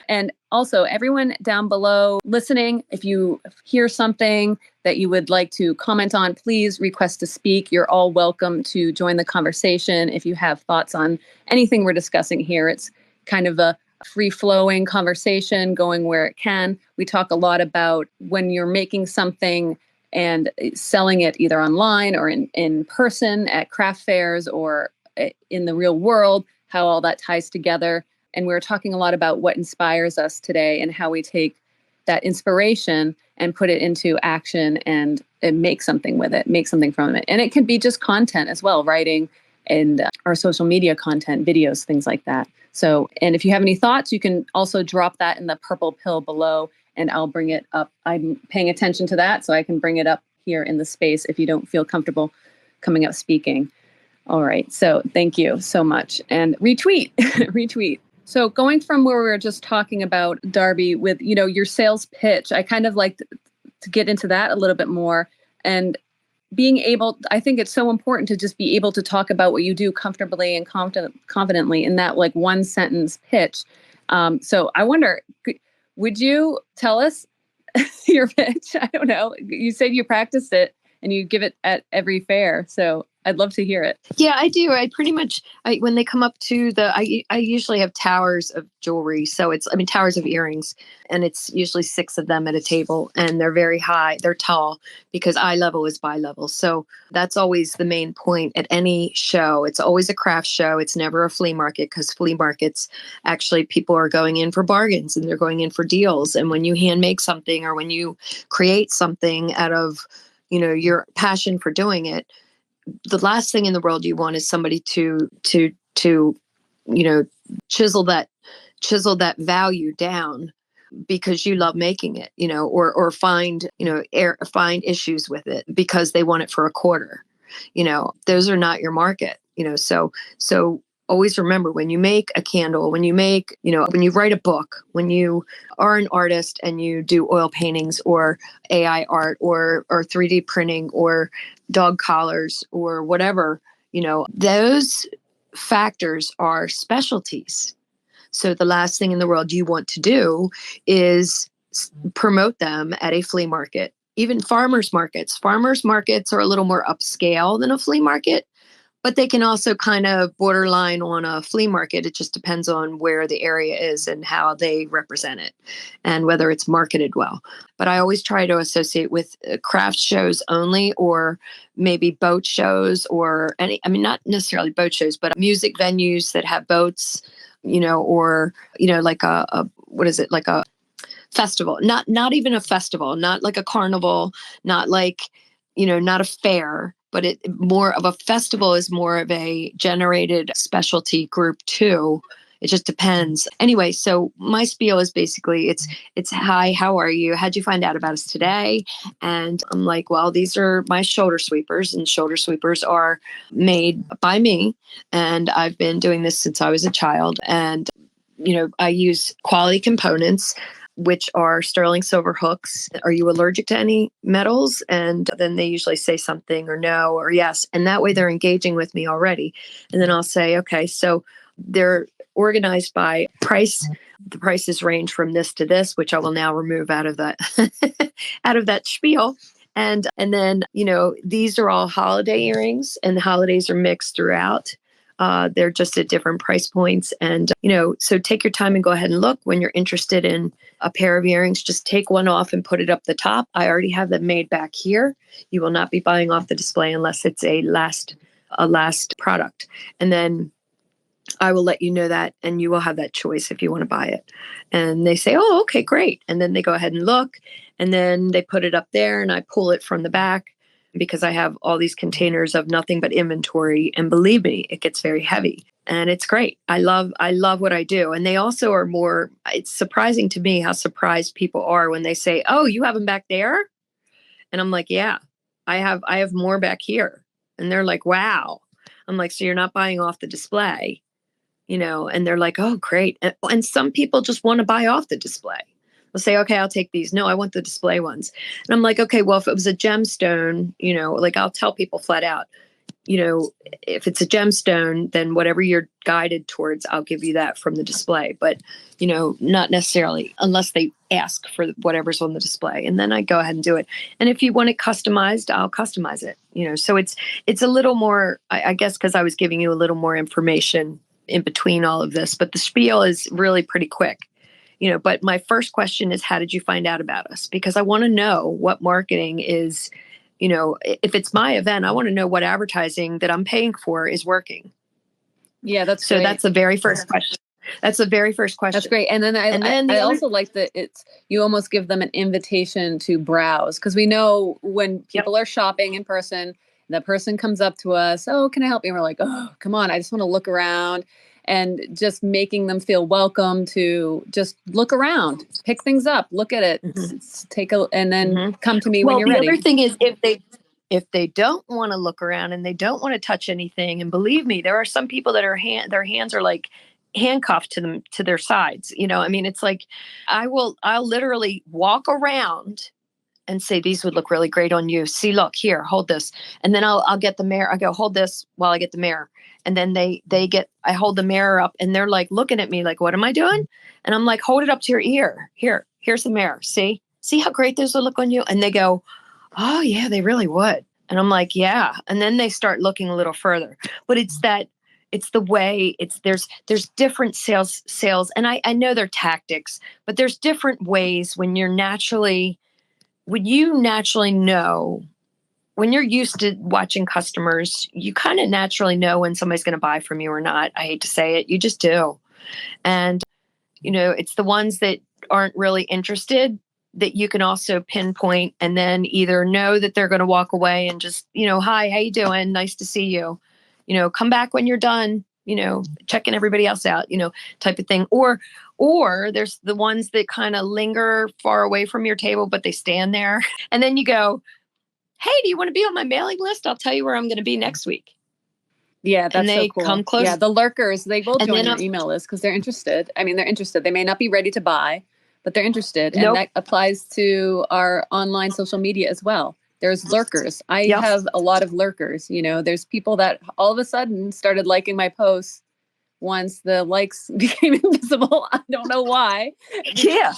And also, everyone down below listening, if you hear something that you would like to comment on, please request to speak. You're all welcome to join the conversation. If you have thoughts on anything we're discussing here, it's kind of a free-flowing conversation going where it can. We talk a lot about when you're making something and selling it either online or in person at craft fairs or in the real world, how all that ties together. And we're talking a lot about what inspires us today and how we take that inspiration and put it into action and make something with it, make something from it. And it can be just content as well, writing and our social media content, videos, things like that. So, and if you have any thoughts, you can also drop that in the purple pill below and I'll bring it up. I'm paying attention to that, so I can bring it up here in the space if you don't feel comfortable coming up speaking. All right. So thank you so much. And retweet. So going from where we were just talking about, Darby, with, your sales pitch, I kind of like to get into that a little bit more. And being able, I think it's so important to just be able to talk about what you do comfortably and confidently in that one sentence pitch. So I wonder, would you tell us your pitch? I don't know. You said you practiced it and you give it at every fair. So I'd love to hear it. Yeah, I do. I pretty much, when they come up to I usually have towers of jewelry. So towers of earrings, and it's usually 6 of them at a table, and they're very high. They're tall because eye level is bi level. So that's always the main point at any show. It's always a craft show. It's never a flea market, because flea markets, actually people are going in for bargains and they're going in for deals. And when you hand make something or when you create something out of, your passion for doing it, the last thing in the world you want is somebody to chisel that value down because you love making it, or find issues with it because they want it for a quarter. Those are not your market. So always remember, when you make a candle, when you make, when you write a book, when you are an artist and you do oil paintings or AI art or 3D printing or dog collars or whatever, those factors are specialties. So the last thing in the world you want to do is promote them at a flea market. Even farmers markets. Farmers markets are a little more upscale than a flea market, but they can also kind of borderline on a flea market. It just depends on where the area is and how they represent it and whether it's marketed well. But I always try to associate with craft shows only, or maybe boat shows or not necessarily boat shows, but music venues that have boats, or, like like a festival, not even a festival, not like a carnival, not like, not a fair. But more of a festival is more of a generated specialty group too. It just depends. Anyway, so my spiel is basically it's hi, how are you? How'd you find out about us today? And I'm like, well, these are my shoulder sweepers, and shoulder sweepers are made by me. And I've been doing this since I was a child. And, I use quality components, which are sterling silver hooks. Are you allergic to any metals? And then they usually say something or no or yes. And that way they're engaging with me already. And then I'll say, okay, so they're organized by price. The prices range from this to this, which I will now remove out of that out of that spiel. And then, these are all holiday earrings, and the holidays are mixed throughout. They're just at different price points. And, so take your time and go ahead and look. When you're interested in a pair of earrings, just take one off and put it up the top. I already have them made back here. You will not be buying off the display unless it's a last product. And then I will let you know that, and you will have that choice if you want to buy it. And they say, oh, okay, great. And then they go ahead and look, and then they put it up there, and I pull it from the back because I have all these containers of nothing but inventory. And believe me, it gets very heavy, and it's great. I love what I do. And they also are more, it's surprising to me how surprised people are when they say, oh, you have them back there? And I'm like, yeah, I have more back here. And they're like, wow. I'm like, so you're not buying off the display? And they're like, oh, great. And some people just want to buy off the display. They'll say, okay, I'll take these. No, I want the display ones. And I'm like, okay, well, if it was a gemstone, like I'll tell people flat out, if it's a gemstone, then whatever you're guided towards, I'll give you that from the display. But, not necessarily unless they ask for whatever's on the display. And then I go ahead and do it. And if you want it customized, I'll customize it. So it's a little more, I guess, because I was giving you a little more information in between all of this, but the spiel is really pretty quick, but my first question is, how did you find out about us? Because I want to know what marketing is, if it's my event, I want to know what advertising that I'm paying for is working. Yeah, that's so great. That's the very first question. That's the very first question. That's great. And then I also like that you almost give them an invitation to browse, because we know when people are shopping in person, the person comes up to us, oh, can I help you? And we're like, oh, come on, I just want to look around. And just making them feel welcome to just look around, pick things up, look at it, and then come to me when you're ready. The other thing is, if they don't want to look around and they don't want to touch anything, and believe me, there are some people that their hands are like handcuffed to their sides. It's like I'll literally walk around and say, these would look really great on you. See, look here, hold this. And then I'll get the mirror. I go, hold this while I get the mirror. And then I hold the mirror up, and they're like looking at me like, what am I doing? And I'm like, hold it up to your ear. Here's the mirror. See how great those would look on you? And they go, oh yeah, they really would. And I'm like, yeah. And then they start looking a little further, but it's the way there's different sales. And I know they're tactics, but there's different ways when you naturally know, when you're used to watching customers, you kind of naturally know when somebody's going to buy from you or not. I hate to say it. You just do. And, it's the ones that aren't really interested that you can also pinpoint, and then either know that they're going to walk away and just, hi, how you doing? Nice to see you. Come back when you're done, checking everybody else out, type of thing. Or there's the ones that kind of linger far away from your table, but they stand there. And then you go, hey, do you want to be on my mailing list? I'll tell you where I'm going to be next week. Yeah, that's and they so cool. Come close. Yeah, the lurkers, they will join your email list because they're interested. I mean, they're interested. They may not be ready to buy, but they're interested. And that applies to our online social media as well. There's lurkers. I have a lot of lurkers. There's people that all of a sudden started liking my posts once the likes became invisible. I don't know why. Yeah.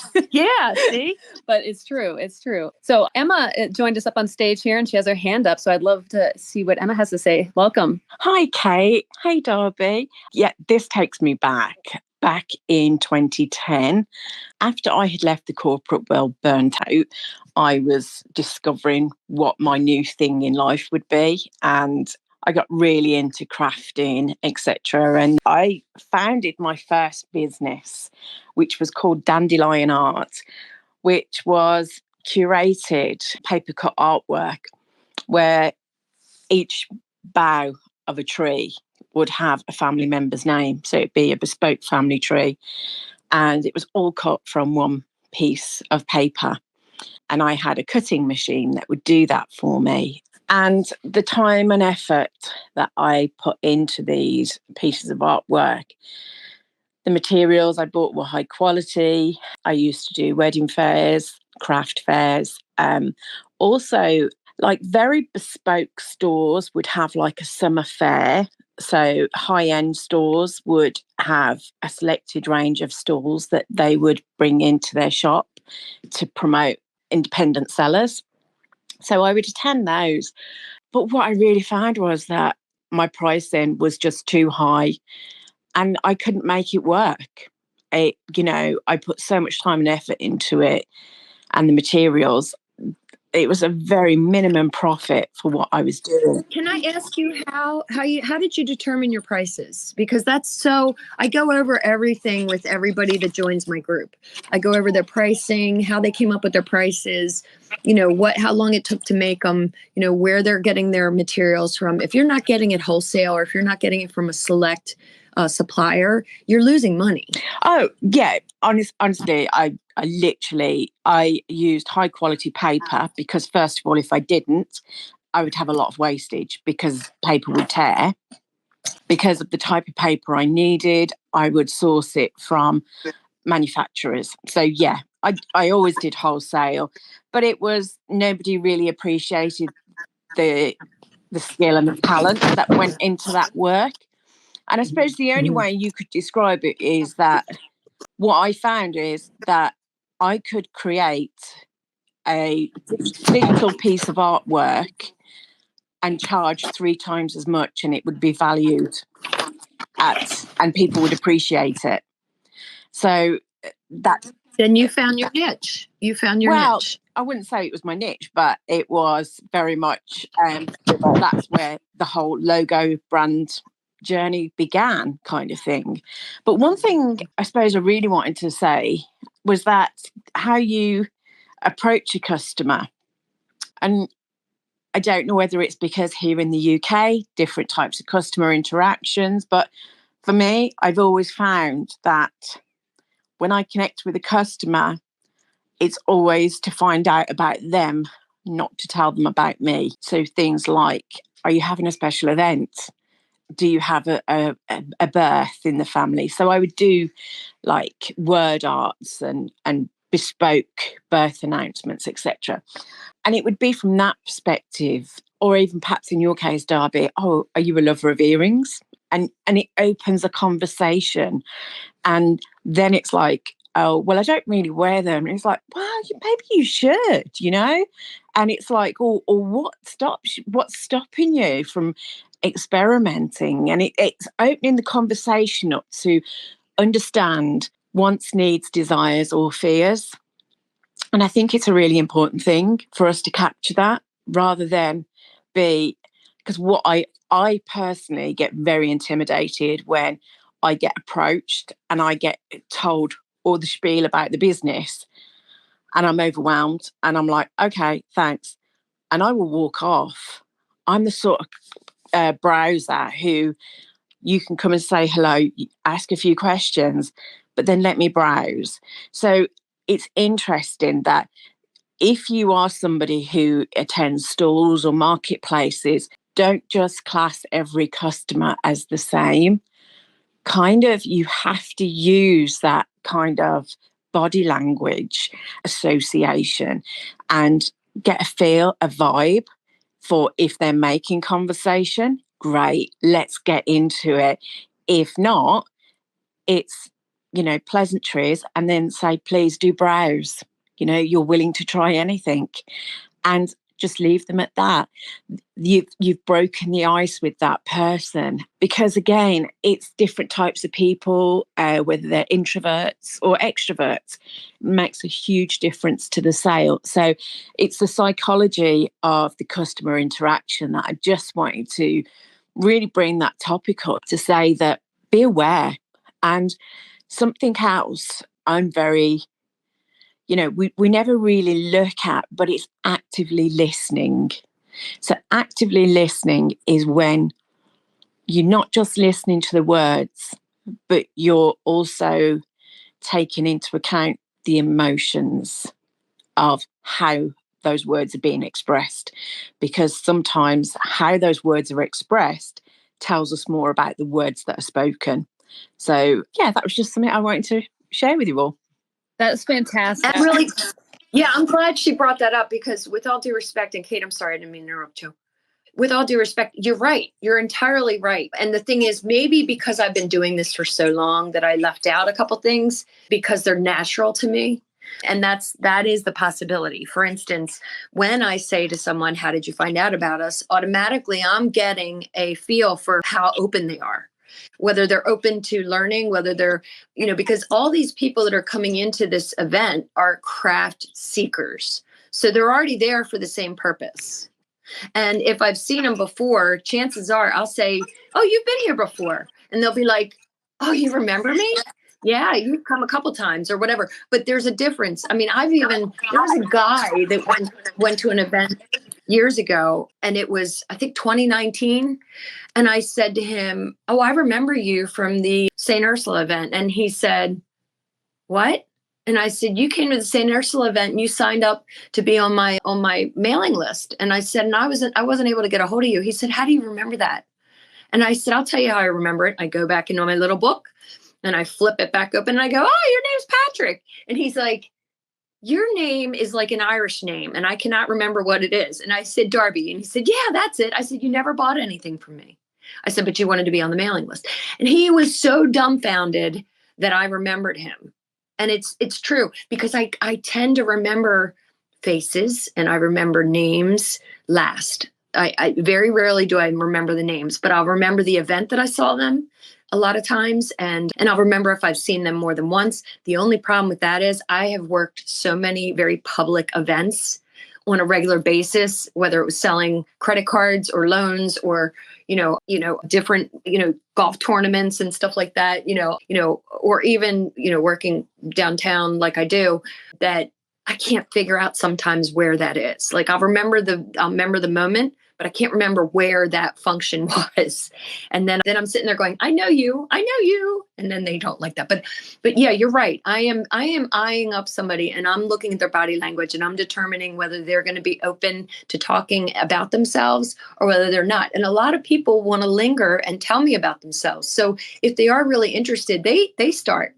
See, but it's true. So Emma joined us up on stage here, and she has her hand up. So I'd love to see what Emma has to say. Welcome. Hi, Kate. Hey, Darby. Yeah, this takes me back in 2010. After I had left the corporate world burnt out, I was discovering what my new thing in life would be. And I got really into crafting, etc. And I founded my first business, which was called Dandelion Art, which was curated paper cut artwork where each bough of a tree would have a family member's name. So it'd be a bespoke family tree. And it was all cut from one piece of paper. And I had a cutting machine that would do that for me. And the time and effort that I put into these pieces of artwork, the materials I bought were high quality. I used to do wedding fairs, craft fairs. Also, like very bespoke stores would have like a summer fair. So high-end stores would have a selected range of stalls that they would bring into their shop to promote independent sellers. So I would attend those. But what I really found was that my pricing was just too high and I couldn't make it work. I put so much time and effort into it and the materials. It was a very minimum profit for what I was doing. Can I ask you how did you determine your prices? Because I go over everything with everybody that joins my group. I go over their pricing, how they came up with their prices, how long it took to make them, where they're getting their materials from. If you're not getting it wholesale or if you're not getting it from a select supplier, you're losing money. Oh, yeah. Honestly, I used high quality paper because, first of all, if I didn't, I would have a lot of wastage because paper would tear. Because of the type of paper I needed, I would source it from manufacturers. So, yeah, I always did wholesale, but nobody really appreciated the skill and the talent that went into that work. And I suppose the only way you could describe it is that what I found is that I could create a digital piece of artwork and charge 3 times as much and it would be valued and people would appreciate it. So that... Then you found your niche. Niche. I wouldn't say it was my niche, but it was very much, that's where the whole logo brand journey began, kind of thing. But one thing I suppose I really wanted to say was that how you approach a customer. And I don't know whether it's because here in the UK, different types of customer interactions, but for me, I've always found that when I connect with a customer, it's always to find out about them, not to tell them about me. So things like, are you having a special event? Do you have a birth in the family? So I would do like word arts and bespoke birth announcements, etc. And it would be from that perspective, or even perhaps in your case, Darby, oh, are you a lover of earrings? And it opens a conversation. And then it's like, oh, well, I don't really wear them. And it's like, well, maybe you should, And it's like, oh, what's stopping you from experimenting? And it's opening the conversation up to understand wants, needs, desires, or fears. And I think it's a really important thing for us to capture that rather than because what I personally get very intimidated when I get approached and I get told all the spiel about the business and I'm overwhelmed and I'm like, okay, thanks. And I will walk off. I'm the sort of browser who you can come and say hello, ask a few questions, but then let me browse. So it's interesting that if you are somebody who attends stalls or marketplaces, don't just class every customer as the same. Kind of, you have to use that kind of body language association and get a feel, a vibe for if they're making conversation. Great, let's get into it. If not, it's, pleasantries and then say, please do browse. You're willing to try anything and just leave them at that. You've broken the ice with that person because, again, it's different types of people, whether they're introverts or extroverts, makes a huge difference to the sale. So it's the psychology of the customer interaction that I just wanted to really bring that topic up to say that be aware. And something else I'm very, we never really look at, but it's actively listening. So actively listening is when you're not just listening to the words, but you're also taking into account the emotions of how those words are being expressed, because sometimes how those words are expressed tells us more about the words that are spoken. So yeah, that was just something I wanted to share with you all. That's fantastic. And really, yeah, I'm glad she brought that up, because with all due respect, and Cate, I'm sorry, I didn't mean to interrupt you. With all due respect, you're right. You're entirely right. And the thing is, maybe because I've been doing this for so long that I left out a couple things because they're natural to me. And that is the possibility. For instance, when I say to someone, how did you find out about us? Automatically, I'm getting a feel for how open they are, whether they're open to learning, whether they're, because all these people that are coming into this event are craft seekers. So they're already there for the same purpose. And if I've seen them before, chances are I'll say, oh, you've been here before. And they'll be like, oh, you remember me? Yeah, you've come a couple times or whatever. But there's a difference. I mean, there was a guy that went to an event years ago, and it was, I think, 2019. And I said to him, oh, I remember you from the St. Ursula event. And he said, what? And I said, you came to the St. Ursula event and you signed up to be on my mailing list. And I said, and I wasn't able to get a hold of you. He said, how do you remember that? And I said, I'll tell you how I remember it. I go back into my little book and I flip it back open and I go, oh, your name's Patrick. And he's like, your name is like an Irish name and I cannot remember what it is. And I said, Darby. And he said, yeah, that's it. I said, you never bought anything from me. I said, but you wanted to be on the mailing list. And he was so dumbfounded that I remembered him. And it's true, because I tend to remember faces and I remember names last. I very rarely do I remember the names, but I'll remember the event that I saw them a lot of times. And I'll remember if I've seen them more than once. The only problem with that is I have worked so many very public events on a regular basis, whether it was selling credit cards or loans or, different, golf tournaments and stuff like that, or even, working downtown like I do, that I can't figure out sometimes where that is. Like I'll remember the moment, but I can't remember where that function was. And then I'm sitting there going, I know you. And then they don't like that. But yeah, you're right. I am eyeing up somebody and I'm looking at their body language and I'm determining whether they're going to be open to talking about themselves or whether they're not. And a lot of people want to linger and tell me about themselves. So if they are really interested, they start.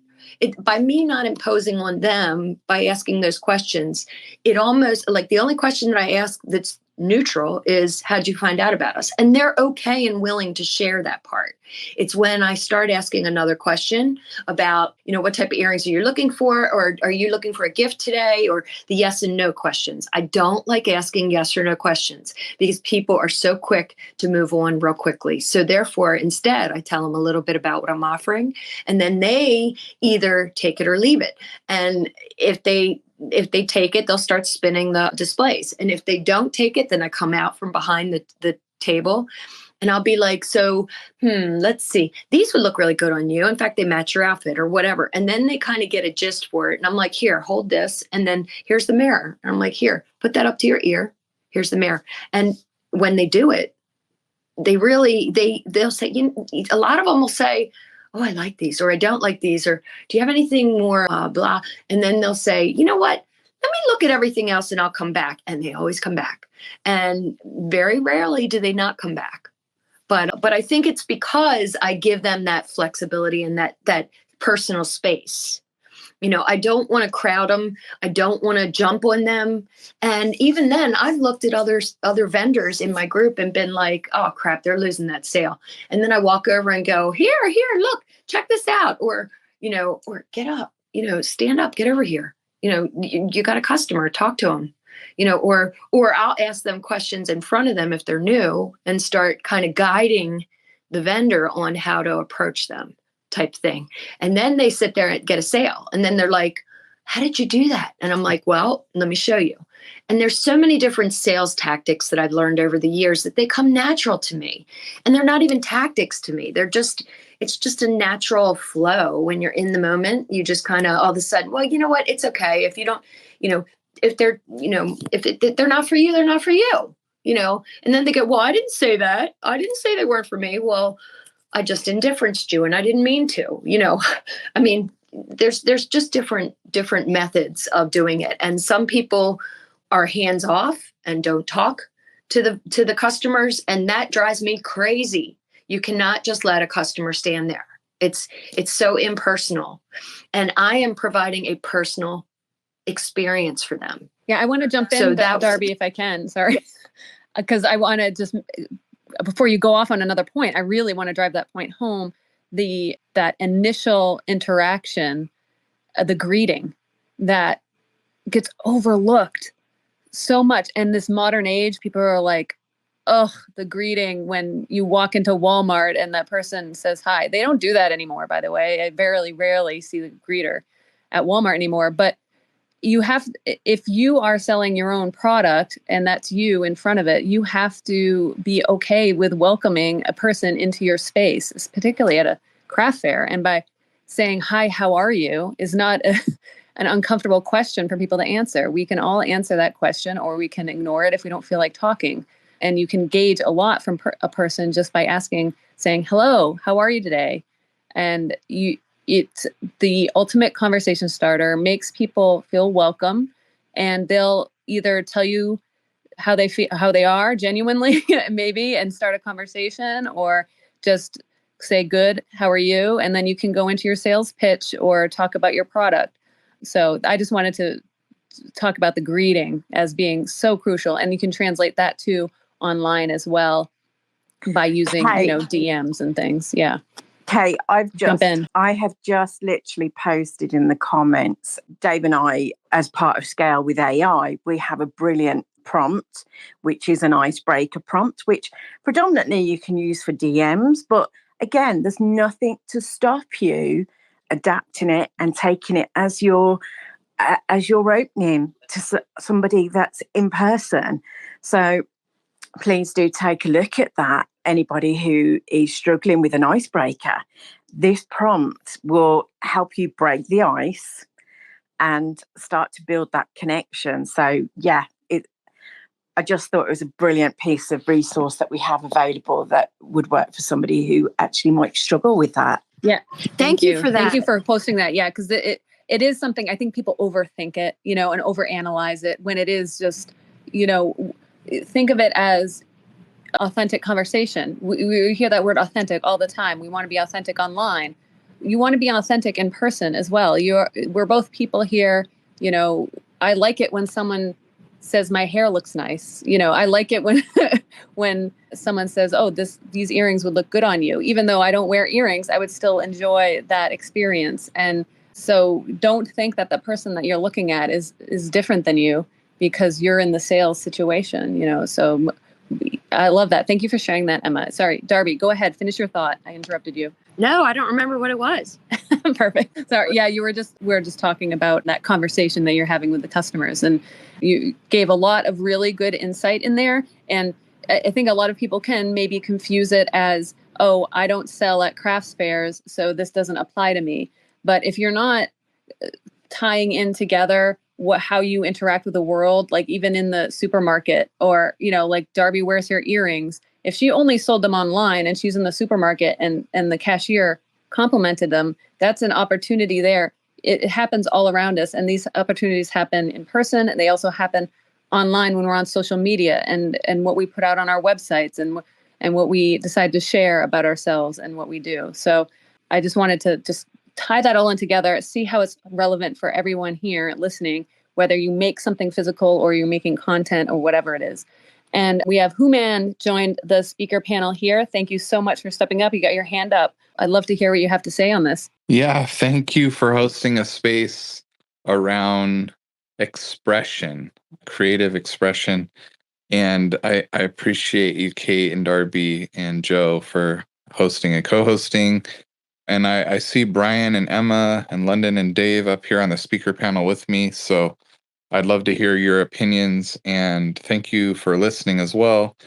By me not imposing on them by asking those questions, it almost like the only question that I ask that's neutral is, how'd you find out about us? And they're okay and willing to share that part. It's when I start asking another question about, what type of earrings are you looking for? Or are you looking for a gift today? Or the yes and no questions. I don't like asking yes or no questions because people are so quick to move on real quickly. So therefore, instead, I tell them a little bit about what I'm offering, and then they either take it or leave it. And if they take it, they'll start spinning the displays. And if they don't take it, then I come out from behind the table and I'll be like, so, let's see, these would look really good on you. In fact, they match your outfit or whatever. And then they kind of get a gist for it. And I'm like, here, hold this. And then here's the mirror. And I'm like, here, put that up to your ear. Here's the mirror. And when they do it, they'll say, a lot of them will say, oh, I like these, or I don't like these, or do you have anything more blah? And then they'll say, you know what? Let me look at everything else and I'll come back. And they always come back. And very rarely do they not come back. But I think it's because I give them that flexibility and that personal space. I don't want to crowd them. I don't want to jump on them. And even then, I've looked at other vendors in my group and been like, oh, crap, they're losing that sale. And then I walk over and go, here, look, check this out. Or get up, stand up, get over here. You got a customer, talk to them. Or I'll ask them questions in front of them if they're new and start kind of guiding the vendor on how to approach them, type thing. And then they sit there and get a sale. And then they're like, how did you do that? And I'm like, well, let me show you. And there's so many different sales tactics that I've learned over the years that they come natural to me. And they're not even tactics to me. It's just a natural flow. When you're in the moment, you just kind of all of a sudden, well, you know what? It's okay. If you don't, if they're, if they're not for you, they're not for you, And then they go, well, I didn't say that. I didn't say they weren't for me. Well, I just indifferenced you and I didn't mean to, I mean, there's just different methods of doing it. And some people are hands off and don't talk to the customers. And that drives me crazy. You cannot just let a customer stand there. It's so impersonal. And I am providing a personal experience for them. Yeah, I want to jump in, Darby, if I can. Sorry. Because I want to just, before you go off on another point, I really want to drive that point home. That initial interaction, the greeting, that gets overlooked so much. And this modern age, people are like, oh, the greeting when you walk into Walmart and that person says hi. They don't do that anymore, by the way. I very rarely see the greeter at Walmart anymore. But if you are selling your own product and that's you in front of it, you have to be okay with welcoming a person into your space, particularly at a craft fair. And by saying, hi, how are you, is not an uncomfortable question for people to answer. We can all answer that question, or we can ignore it if we don't feel like talking. And you can gauge a lot from a person just by saying, hello, how are you today? And it's the ultimate conversation starter, makes people feel welcome, and they'll either tell you how they feel, how they are genuinely, maybe, and start a conversation, or just say, good, how are you? And then you can go into your sales pitch or talk about your product. So I just wanted to talk about the greeting as being so crucial. And you can translate that to online as well by using, DMs and things. Yeah. Kate, I have just literally posted in the comments, Dave and I, as part of Scale with AI, we have a brilliant prompt, which is an icebreaker prompt, which predominantly you can use for DMs. But again, there's nothing to stop you adapting it and taking it as your opening to somebody that's in person. So please do take a look at that. Anybody who is struggling with an icebreaker, this prompt will help you break the ice and start to build that connection. So yeah, I just thought it was a brilliant piece of resource that we have available that would work for somebody who actually might struggle with that. Yeah. Thank you for that. Thank you for posting that. Yeah. Because it is something, I think people overthink it, and overanalyze it, when it is just, think of it as authentic conversation. We hear that word authentic all the time. We want to be authentic online. You want to be authentic in person as well. We're both people here. I like it when someone says my hair looks nice. I like it when when someone says, oh, these earrings would look good on you. Even though I don't wear earrings, I would still enjoy that experience. And so don't think that the person that you're looking at is different than you because you're in the sales situation. So I love that. Thank you for sharing that, Emma. Sorry, Darby, go ahead. Finish your thought. I interrupted you. No, I don't remember what it was. Perfect. Sorry. Yeah, we were just talking about that conversation that you're having with the customers, and you gave a lot of really good insight in there. And I think a lot of people can maybe confuse it as, oh, I don't sell at crafts fairs, so this doesn't apply to me. But if you're not tying in together how you interact with the world, like even in the supermarket, or, like Darby wears her earrings. If she only sold them online and she's in the supermarket and the cashier complimented them, that's an opportunity there. It happens all around us. And these opportunities happen in person. They also happen online when we're on social media and what we put out on our websites and what we decide to share about ourselves and what we do. So I just wanted to just tie that all in together, see how it's relevant for everyone here listening, whether you make something physical or you're making content or whatever it is. And we have Human joined the speaker panel here. Thank you so much for stepping up. You got your hand up. I'd love to hear what you have to say on this. Yeah, thank you for hosting a space around expression, creative expression. And I appreciate you, Cate and Darby and Joe, for hosting and co-hosting. And I see Brian and Emma and London and Dave up here on the speaker panel with me. So I'd love to hear your opinions, and thank you for listening as well.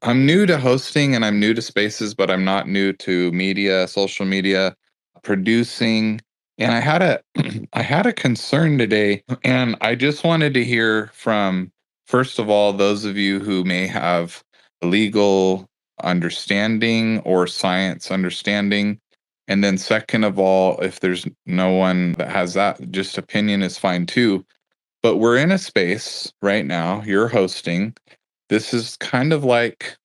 I'm new to hosting and I'm new to spaces, but I'm not new to media, social media, producing. And I had a concern today, and I just wanted to hear from, first of all, those of you who may have legal understanding or science understanding. And then second of all, if there's no one that has that, just opinion is fine too. But we're in a space right now, you're hosting. This is kind of like,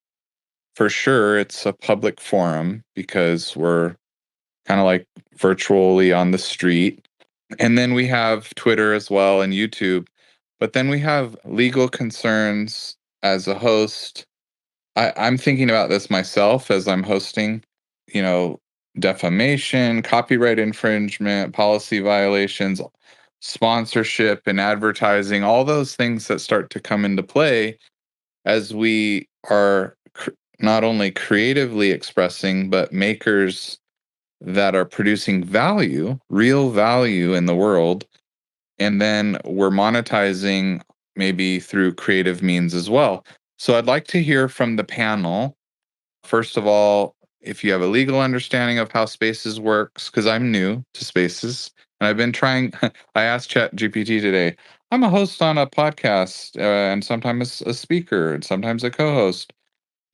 for sure, it's a public forum because we're kind of like virtually on the street. And then we have Twitter as well and YouTube. But then we have legal concerns as a host. I'm thinking about this myself as I'm hosting, you know, defamation, copyright infringement, policy violations, sponsorship and advertising, all those things that start to come into play as we are not only creatively expressing, but makers that are producing value, real value in the world. And then we're monetizing maybe through creative means as well. So I'd like to hear from the panel. First of all, if you have a legal understanding of how Spaces works, because I'm new to Spaces and I've been trying, I asked ChatGPT today, I'm a host on a podcast and sometimes a speaker and sometimes a co-host.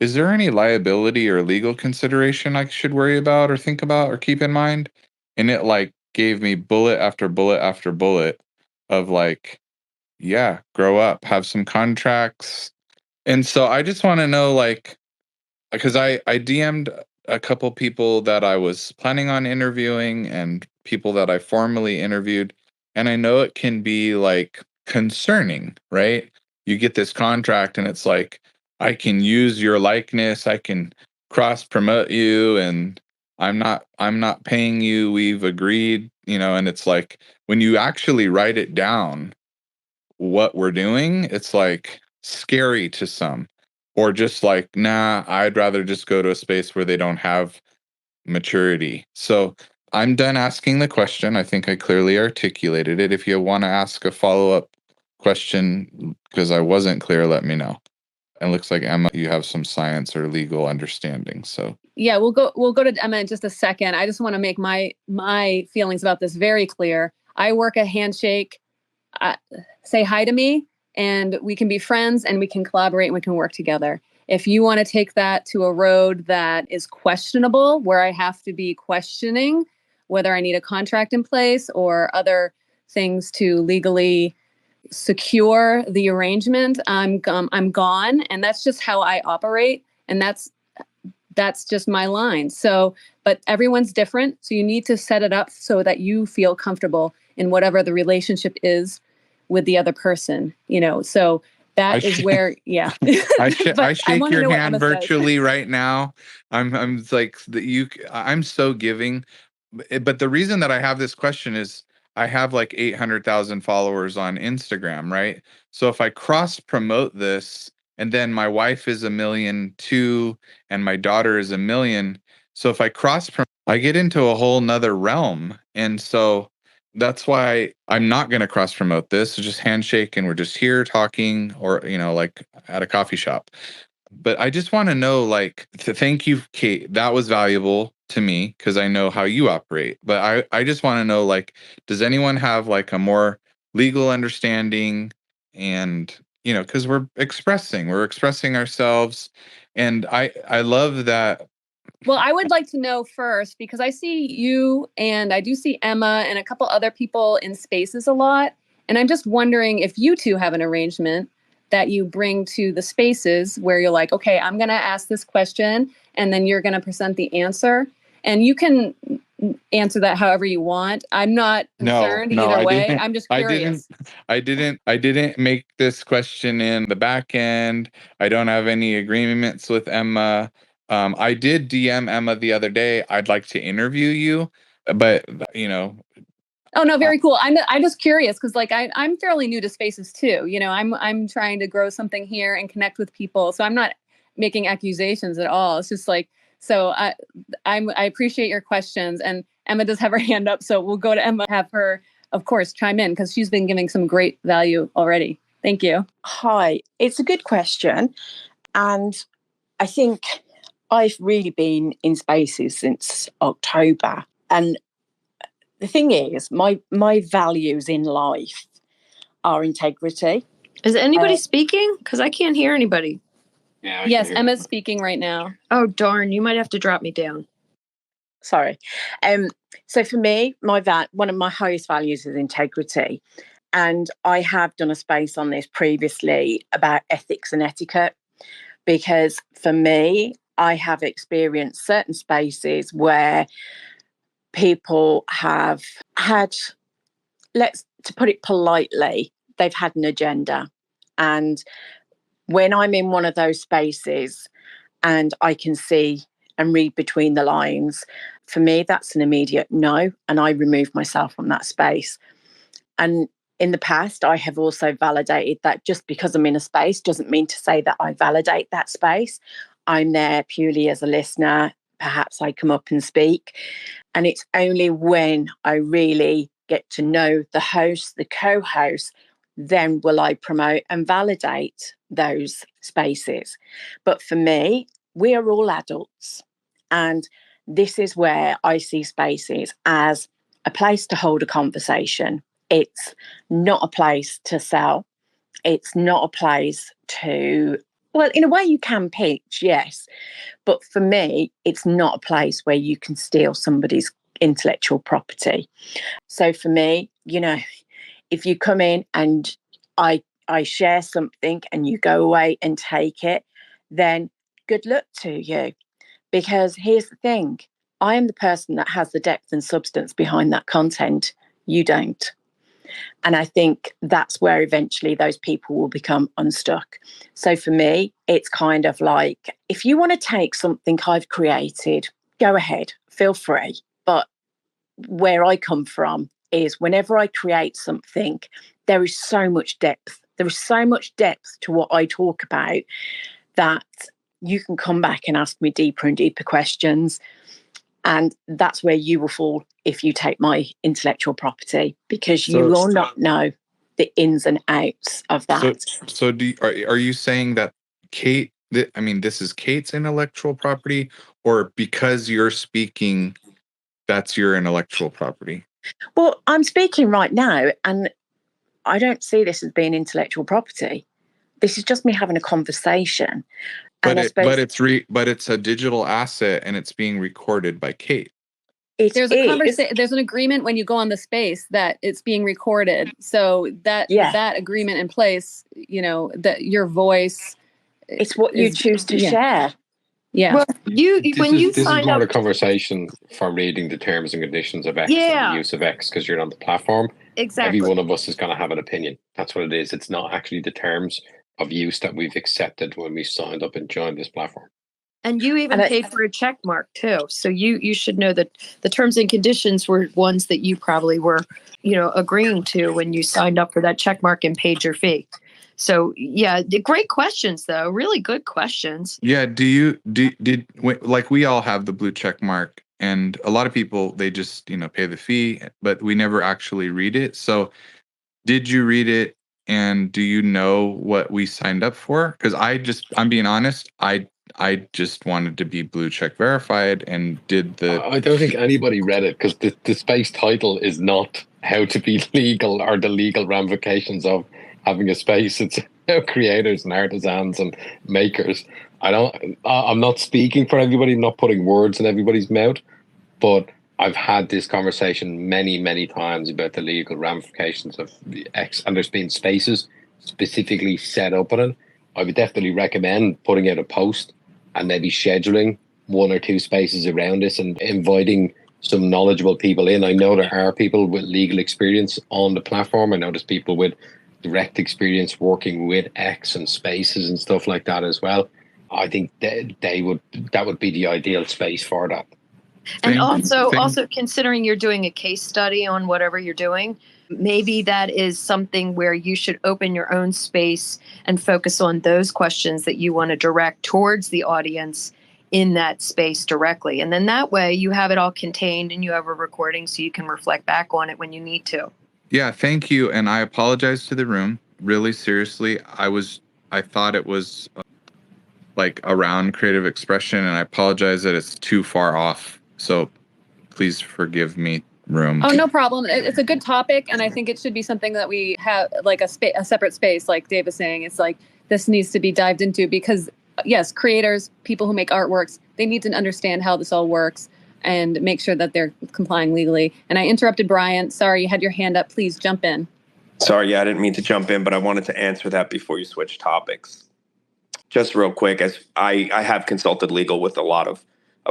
Is there any liability or legal consideration I should worry about or think about or keep in mind? And it like gave me bullet after bullet after bullet of like, yeah, grow up, have some contracts. And so I just want to know, like, because I DM'd a couple people that I was planning on interviewing and people that I formally interviewed. And I know it can be like concerning, right? You get this contract and it's like, I can use your likeness, I can cross promote you, and I'm not paying you, we've agreed, and it's like when you actually write it down what we're doing, it's like scary to some. Or just like, nah, I'd rather just go to a space where they don't have maturity. So I'm done asking the question. I think I clearly articulated it. If you want to ask a follow-up question because I wasn't clear, let me know. And it looks like Emma, you have some science or legal understanding. So yeah, we'll go to Emma in just a second. I just want to make my feelings about this very clear. I work a handshake. Say hi to me and we can be friends and we can collaborate and we can work together. If you want to take that to a road that is questionable, where I have to be questioning whether I need a contract in place or other things to legally secure the arrangement, I'm gone. And that's just how I operate. And that's just my line. So, but everyone's different. So you need to set it up so that you feel comfortable in whatever the relationship is with the other person, so that is where, yeah. I shake your hand virtually right now. I'm like I'm so giving, but the reason that I have this question is I have like 800,000 followers on Instagram, right? So if I cross promote this, and then my wife is 1 million too, and my daughter is 1 million. So if I cross promote, I get into a whole nother realm. And so that's why I'm not going to cross promote this. So just handshake and we're just here talking or, like at a coffee shop. But I just want to know, like, thank you, Cate. That was valuable to me because I know how you operate. But I just want to know, like, does anyone have like a more legal understanding? And, because we're expressing ourselves. And I love that. Well, I would like to know first, because I see you and I do see Emma and a couple other people in Spaces a lot. And I'm just wondering if you two have an arrangement that you bring to the Spaces where you're like, okay, I'm going to ask this question and then you're going to present the answer. And you can answer that however you want. I'm not concerned either way. I'm just curious. I didn't make this question in the back end. I don't have any agreements with Emma. I did DM Emma the other day. I'd like to interview you, but Oh no, very cool. I'm just curious because like I'm fairly new to Spaces too. I'm trying to grow something here and connect with people. So I'm not making accusations at all. It's just like, so I appreciate your questions, and Emma does have her hand up, so we'll go to Emma, have her, of course, chime in because she's been giving some great value already. Thank you. Hi, it's a good question, and I think I've really been in Spaces since October, and the thing is, my values in life are integrity. Is anybody speaking? Because I can't hear anybody. Yeah. Yes, Emma's speaking right now. Oh, darn. You might have to drop me down. Sorry. So for me, one of my highest values is integrity. And I have done a space on this previously about ethics and etiquette, because for me, I have experienced certain spaces where people have had, to put it politely, they've had an agenda. And when I'm in one of those spaces and I can see and read between the lines, for me, that's an immediate no. And I remove myself from that space. And in the past, I have also validated that just because I'm in a space doesn't mean to say that I validate that space. I'm there purely as a listener. Perhaps I come up and speak. And it's only when I really get to know the host, the co-host, then will I promote and validate those spaces. But for me, we are all adults. And this is where I see spaces as a place to hold a conversation. It's not a place to sell. It's not a place to, well, in a way you can pitch, yes. But for me, it's not a place where you can steal somebody's intellectual property. So for me, if you come in and I share something and you go away and take it, then good luck to you. Because here's the thing, I am the person that has the depth and substance behind that content. You don't. And I think that's where eventually those people will become unstuck. So for me, it's kind of like, if you want to take something I've created, go ahead, feel free. But where I come from is whenever I create something, there is so much depth. There is so much depth to what I talk about that you can come back and ask me deeper and deeper questions. And that's where you will fall if you take my intellectual property, because you will not know the ins and outs of that. So are you saying that Cate, this is Cate's intellectual property, or because you're speaking, that's your intellectual property? Well, I'm speaking right now, and I don't see this as being intellectual property. This is just me having a conversation. But it's a digital asset, and it's being recorded by Cate. There's an agreement when you go on the space that it's being recorded. So that agreement in place, that your voice, it's what you choose to share. Yeah. Well, this is more a conversation for reading the terms and conditions of X and the use of X, because you're on the platform. Exactly. Every one of us is going to have an opinion. That's what it is. It's not actually the terms of use that we've accepted when we signed up and joined this platform. And you even paid for a check mark too. So you should know that the terms and conditions were ones that you probably were, agreeing to when you signed up for that check mark and paid your fee. So yeah, great questions though. Really good questions. Yeah. We all have the blue check mark, and a lot of people, they just, pay the fee, but we never actually read it. So did you read it? And do you know what we signed up for? Because I'm being honest, I just wanted to be blue check verified and did the... I don't think anybody read it, because the space title is not how to be legal or the legal ramifications of having a space. It's how creators and artisans and makers. I'm not speaking for everybody, not putting words in everybody's mouth, but I've had this conversation many, many times about the legal ramifications of X, and there's been spaces specifically set up on it. I would definitely recommend putting out a post and maybe scheduling 1 or 2 spaces around this and inviting some knowledgeable people in. I know there are people with legal experience on the platform. I know there's people with direct experience working with X and spaces and stuff like that as well. I think that would be the ideal space for that. And also considering you're doing a case study on whatever you're doing, maybe that is something where you should open your own space and focus on those questions that you want to direct towards the audience in that space directly. And then that way you have it all contained and you have a recording so you can reflect back on it when you need to. Yeah, thank you. And I apologize to the room. Really, seriously, I thought it was around creative expression, and I apologize that it's too far off. So please forgive me, room. Oh, no problem. It's a good topic, and I think it should be something that we have a separate space, like Dave was saying. It's like this needs to be dived into, because yes, creators, people who make artworks, they need to understand how this all works and make sure that they're complying legally. And I interrupted Brian. Sorry, you had your hand up. Please jump in. Sorry, yeah, I didn't mean to jump in, but I wanted to answer that before you switch topics. Just real quick, as I have consulted legal with a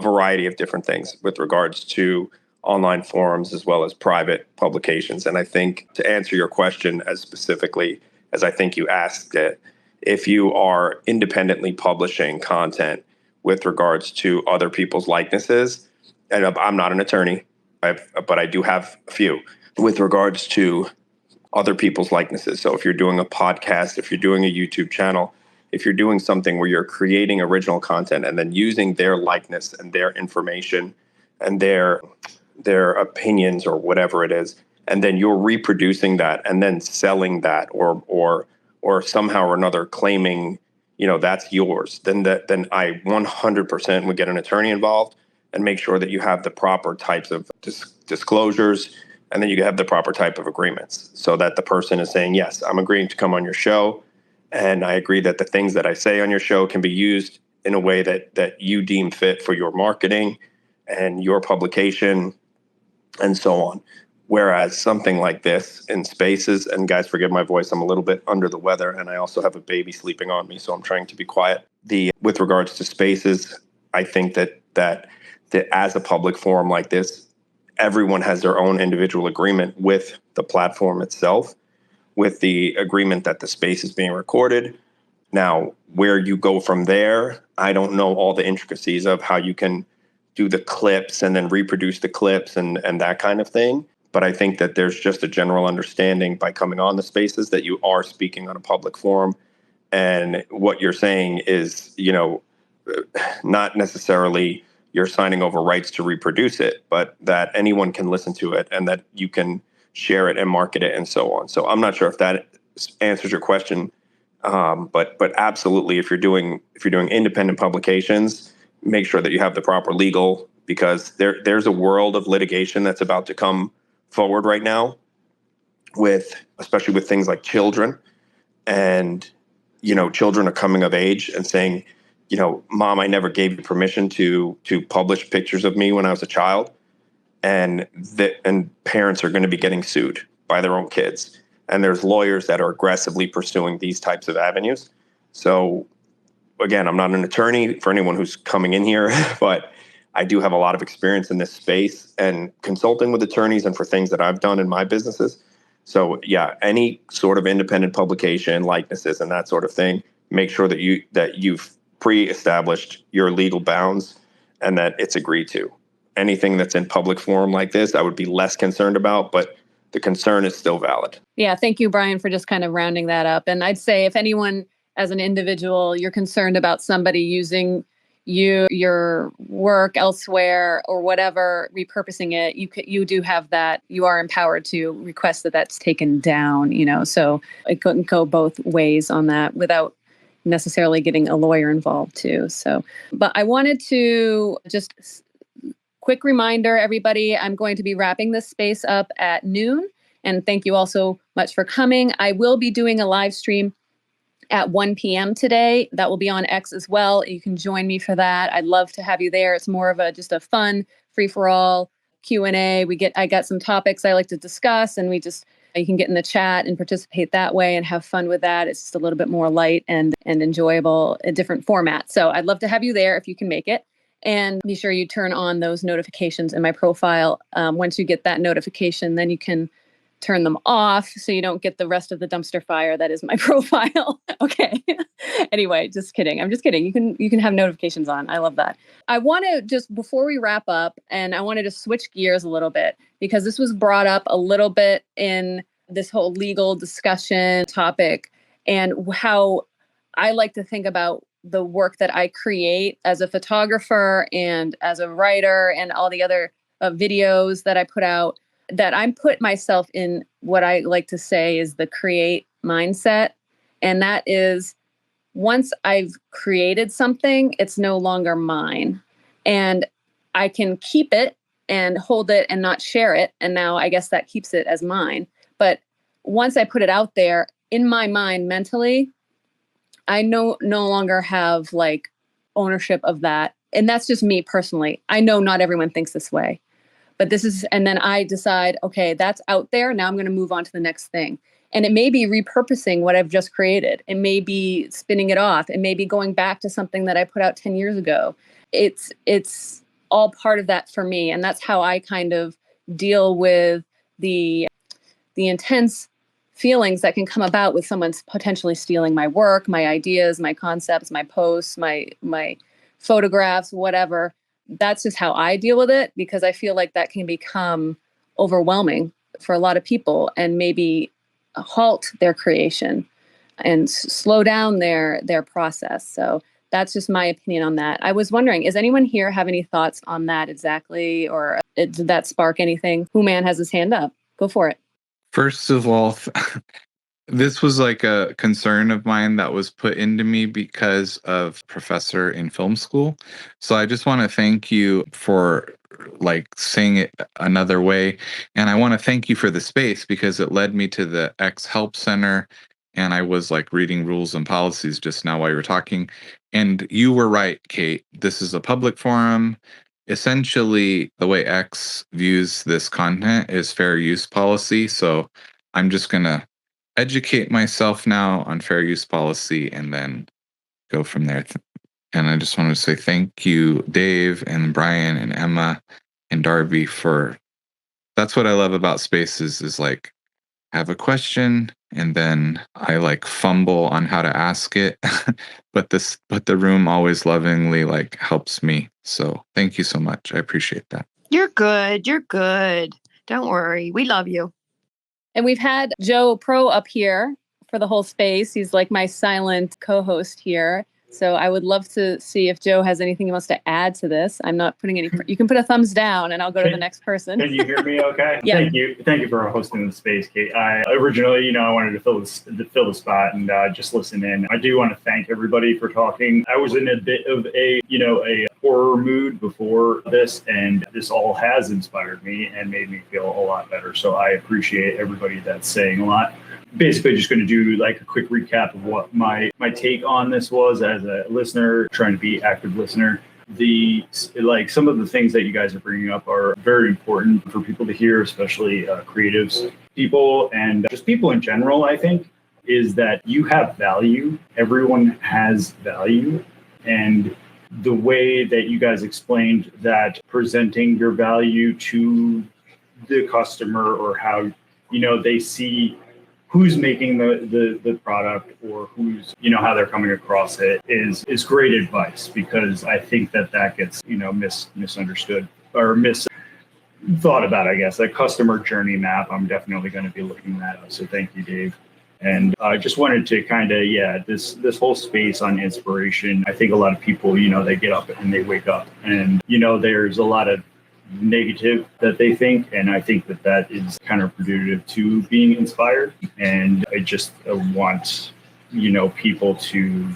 variety of different things with regards to online forums as well as private publications. And I think to answer your question as specifically as I think you asked it, if you are independently publishing content with regards to other people's likenesses, and I'm not an attorney, but I do have a few with regards to other people's likenesses. So if you're doing a podcast, if you're doing a YouTube channel, if you're doing something where you're creating original content and then using their likeness and their information and their opinions or whatever it is, and then you're reproducing that and then selling that or somehow or another claiming, that's yours, then I 100% would get an attorney involved and make sure that you have the proper types of disclosures, and then you have the proper type of agreements so that the person is saying, yes, I'm agreeing to come on your show. And I agree that the things that I say on your show can be used in a way that you deem fit for your marketing and your publication and so on. Whereas something like this in Spaces, and guys, forgive my voice, I'm a little bit under the weather and I also have a baby sleeping on me, so I'm trying to be quiet. With regards to Spaces, I think that as a public forum like this, everyone has their own individual agreement with the platform itself, with the agreement that the space is being recorded. Now, where you go from there, I don't know all the intricacies of how you can do the clips and then reproduce the clips and that kind of thing. But I think that there's just a general understanding by coming on the Spaces that you are speaking on a public forum. And what you're saying is, not necessarily you're signing over rights to reproduce it, but that anyone can listen to it and that you can share it and market it and so on. So I'm not sure if that answers your question, but absolutely, if you're doing independent publications, make sure that you have the proper legal, because there's a world of litigation that's about to come forward right now, especially with things like children, and children are coming of age and saying, Mom, I never gave you permission to publish pictures of me when I was a child. And parents are going to be getting sued by their own kids. And there's lawyers that are aggressively pursuing these types of avenues. So again, I'm not an attorney for anyone who's coming in here, but I do have a lot of experience in this space and consulting with attorneys and for things that I've done in my businesses. So yeah, any sort of independent publication, likenesses and that sort of thing, make sure that you've pre-established your legal bounds and that it's agreed to. Anything that's in public forum like this, I would be less concerned about, but the concern is still valid. Yeah, thank you, Brian, for just kind of rounding that up. And I'd say if anyone, as an individual, you're concerned about somebody using your work elsewhere or whatever, repurposing it, you do have that. You are empowered to request that that's taken down. So it couldn't go both ways on that without necessarily getting a lawyer involved too. So, but I wanted to just quick reminder, everybody, I'm going to be wrapping this space up at noon. And thank you all so much for coming. I will be doing a live stream at 1 p.m. today. That will be on X as well. You can join me for that. I'd love to have you there. It's more of just a fun free-for-all Q&A. I got some topics I like to discuss, and you can get in the chat and participate that way and have fun with that. It's just a little bit more light and enjoyable, a different format. So I'd love to have you there if you can make it. And be sure you turn on those notifications in my profile. Once you get that notification, then you can turn them off so you don't get the rest of the dumpster fire that is my profile. Okay. Anyway, just kidding. I'm just kidding. You can have notifications on. I love that. I want to just, before we wrap up, and I wanted to switch gears a little bit because this was brought up a little bit in this whole legal discussion topic and how I like to think about the work that I create as a photographer and as a writer and all the other videos that I put out, that I'm put myself in what I like to say is the create mindset. And that is, once I've created something, it's no longer mine. And I can keep it and hold it and not share it. And now I guess that keeps it as mine. But once I put it out there, in my mind mentally, I no longer have like ownership of that. And that's just me personally. I know not everyone thinks this way, but and then I decide, okay, that's out there. Now I'm going to move on to the next thing. And it may be repurposing what I've just created. It may be spinning it off. It may be going back to something that I put out 10 years ago. It's all part of that for me. And that's how I kind of deal with the intense feelings that can come about with someone's potentially stealing my work, my ideas, my concepts, my posts, my photographs, whatever. That's just how I deal with it, because I feel like that can become overwhelming for a lot of people and maybe halt their creation and slow down their process. So that's just my opinion on that. I was wondering, is anyone here have any thoughts on that exactly? Or did that spark anything? Who man has his hand up? Go for it. First of all, this was like a concern of mine that was put into me because of professor in film school. So I just want to thank you for like saying it another way. And I want to thank you for the space, because it led me to the X Help Center. And I was like reading rules and policies just now while you were talking. And you were right, Cate. This is a public forum. Essentially, the way X views this content is fair use policy. So I'm just going to educate myself now on fair use policy and then go from there. And I just wanted to say thank you, Dave and Brian and Emma and Darby, that's what I love about spaces, is like I have a question and then I like fumble on how to ask it. but the room always lovingly like helps me. So thank you so much. I appreciate that. You're good. You're good. Don't worry. We love you. And we've had Joe Pro up here for the whole space. He's like my silent co-host here. So I would love to see if Joe has anything he wants to add to this. I'm not putting any. You can put a thumbs down, and I'll go to the next person. Can you hear me? Okay. Yeah. Thank you for hosting the space, Cate. I originally, I wanted to fill the spot and just listen in. I do want to thank everybody for talking. I was in a bit of a horror mood before this, and this all has inspired me and made me feel a lot better. So I appreciate everybody that's saying a lot. Basically just going to do like a quick recap of what my take on this was as a listener, trying to be active listener. Some of the things that you guys are bringing up are very important for people to hear, especially creatives, people, and just people in general, I think, is that you have value. Everyone has value. And the way that you guys explained that presenting your value to the customer, or how, they see who's making the product, or who's, how they're coming across it is great advice, because I think that gets, misunderstood or thought about, I guess. A customer journey map, I'm definitely going to be looking that up. So thank you, Dave. And I just wanted to kind of, this whole space on inspiration. I think a lot of people, they get up and they wake up and, there's a lot of negative that they think, and I think that is counterproductive to being inspired. And I just want people to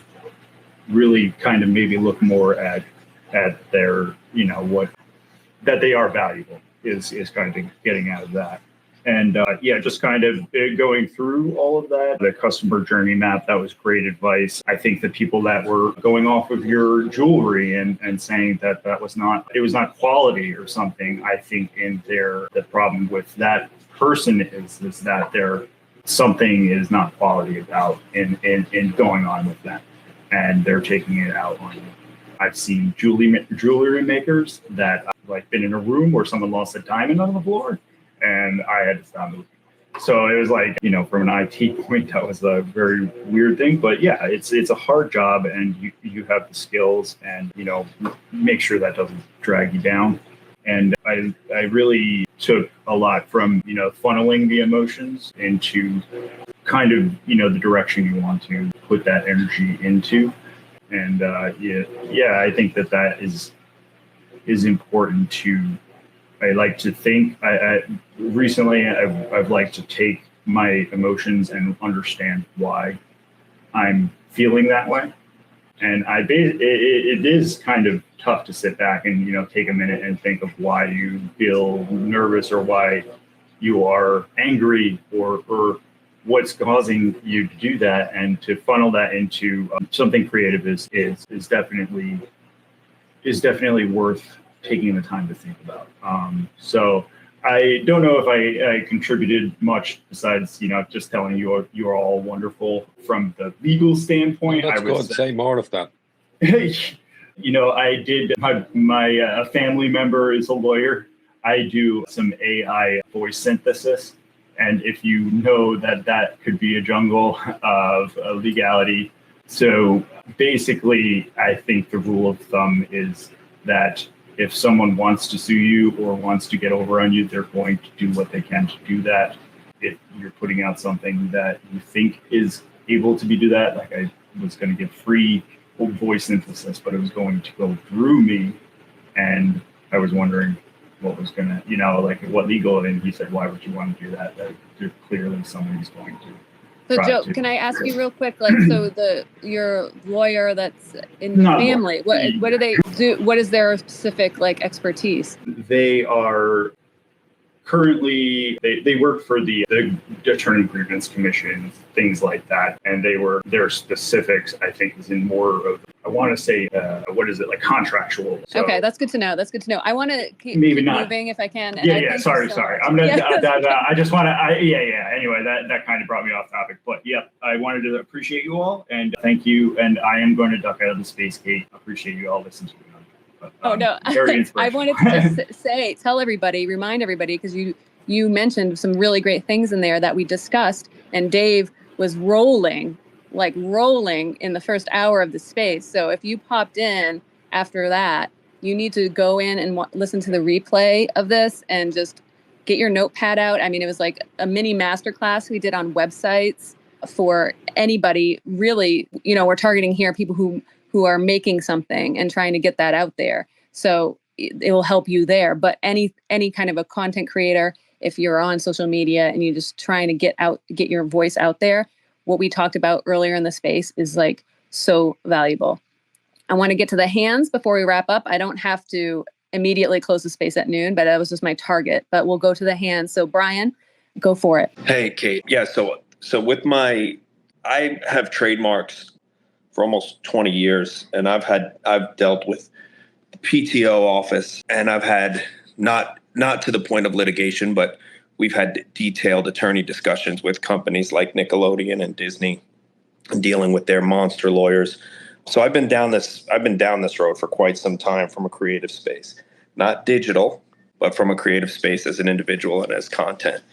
really kind of maybe look more at their what that they are valuable is kind of getting out of that. And just kind of going through all of that, the customer journey map, that was great advice. I think the people that were going off of your jewelry and saying that it was not quality or something, I think the problem with that person is that something is not quality about in going on with that, and they're taking it out on you. I've seen jewelry makers that I've been in a room where someone lost a diamond on the floor, and I had to stop moving. So it was like, from an IT point, that was a very weird thing. But yeah, it's a hard job, and you have the skills, and, make sure that doesn't drag you down. And I really took a lot from, funneling the emotions into kind of, the direction you want to put that energy into. And I think that is important to. I like to think. Recently I've liked to take my emotions and understand why I'm feeling that way. And it is kind of tough to sit back and take a minute and think of why you feel nervous, or why you are angry, or what's causing you to do that, and to funnel that into something creative is definitely worth taking the time to think about. So I don't know if I contributed much besides, just telling you you're all wonderful from the legal standpoint. Let's go and say more of that. I did, my family member is a lawyer. I do some AI voice synthesis. And if you know that could be a jungle of legality. So basically, I think the rule of thumb is that if someone wants to sue you or wants to get over on you, they're going to do what they can to do that. If you're putting out something that you think is able to do that, like I was going to give free voice synthesis, but it was going to go through me. And I was wondering what was going to, what legal, and he said, why would you want to do that? That clearly somebody's going to. So Joe, can I ask you real quick, so your lawyer that's in the family, what do they do? What is their specific expertise? They are currently, they work for the Attorney Grievance Commission, things like that. And their specifics, I think, is in more of, I want to say, contractual. So, okay, that's good to know. I want to keep moving if I can. Sorry. I'm not, I just want to, anyway, that kind of brought me off topic. But I wanted to appreciate you all and thank you. And I am going to duck out of the space, Cate. Appreciate you all listening to me. No, I wanted to just remind everybody, because you mentioned some really great things in there that we discussed, and Dave was rolling in the first hour of the space. So if you popped in after that, you need to go in and listen to the replay of this and just get your notepad out. I mean, it was like a mini masterclass we did on websites for anybody. Really, we're targeting here people who are making something and trying to get that out there. So it will help you there. But any kind of a content creator, if you're on social media and you're just trying to get your voice out there, what we talked about earlier in the space is so valuable. I want to get to the hands before we wrap up. I don't have to immediately close the space at noon, but that was just my target. But we'll go to the hands. So Brian, go for it. Hey, Cate. Yeah. So with I have trademarks for almost 20 years, and I've dealt with the PTO office, and I've had not to the point of litigation, but we've had detailed attorney discussions with companies like Nickelodeon and Disney, dealing with their monster lawyers. So I've been down this road for quite some time from a creative space, not digital, but from a creative space as an individual and as content,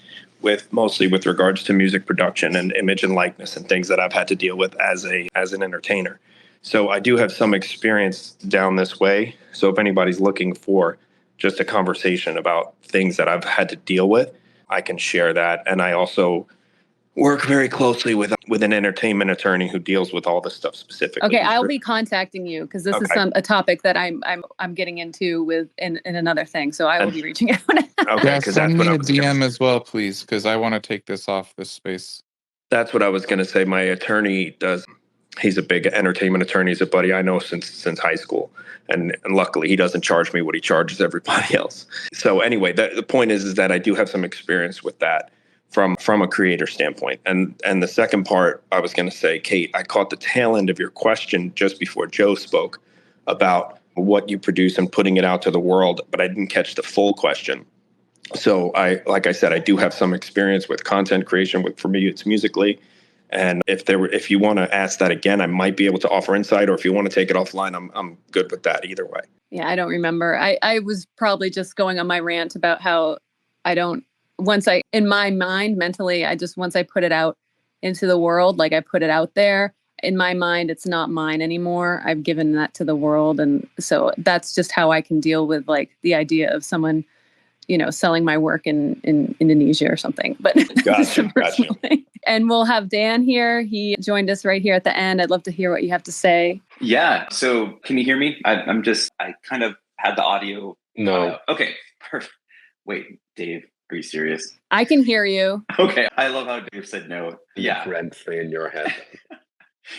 mostly with regards to music production and image and likeness and things that I've had to deal with as an entertainer. So I do have some experience down this way. So if anybody's looking for just a conversation about things that I've had to deal with, I can share that. And I also work very closely with an entertainment attorney who deals with all this stuff specifically. Okay, I'll be contacting you because this is a topic that I'm getting into with in another thing. So I will be reaching out. Okay, send me a DM as well, please, because I want to take this off this space. That's what I was going to say. My attorney does. He's a big entertainment attorney. He's a buddy I know since high school. And luckily, he doesn't charge me what he charges everybody else. So anyway, the point is that I do have some experience with that from a creator standpoint. And the second part, I was going to say, Cate, I caught the tail end of your question just before Joe spoke about what you produce and putting it out to the world, but I didn't catch the full question. So like I said, I do have some experience with content creation. For me, it's Musical.ly. And if you want to ask that again, I might be able to offer insight, or if you want to take it offline, I'm good with that either way. Yeah, I don't remember. I was probably just going on my rant about how in my mind mentally, once I put it out into the world, I put it out there, in my mind, it's not mine anymore. I've given that to the world. And so that's just how I can deal with the idea of someone, selling my work in Indonesia or something. But gotcha. And we'll have Dan here. He joined us right here at the end. I'd love to hear what you have to say. Yeah. So can you hear me? I kind of had the audio. No. Okay. Perfect. Wait, Dave, are you serious? I can hear you. Okay. I love how Dave said no. Yeah. Rent-free in your head.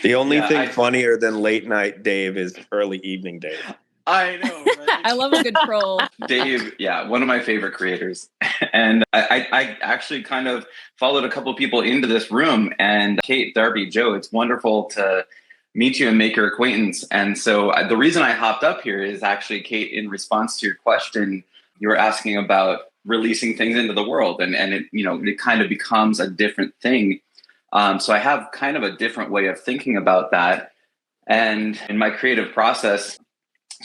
The only thing funnier than late night Dave is early evening Dave. I know, right? I love a good troll. Dave, one of my favorite creators. And I actually kind of followed a couple of people into this room, and Cate, Darby, Joe, it's wonderful to meet you and make your acquaintance. And so the reason I hopped up here is actually, Cate, in response to your question, you were asking about releasing things into the world, and it, you know, it kind of becomes a different thing. So I have kind of a different way of thinking about that. And in my creative process,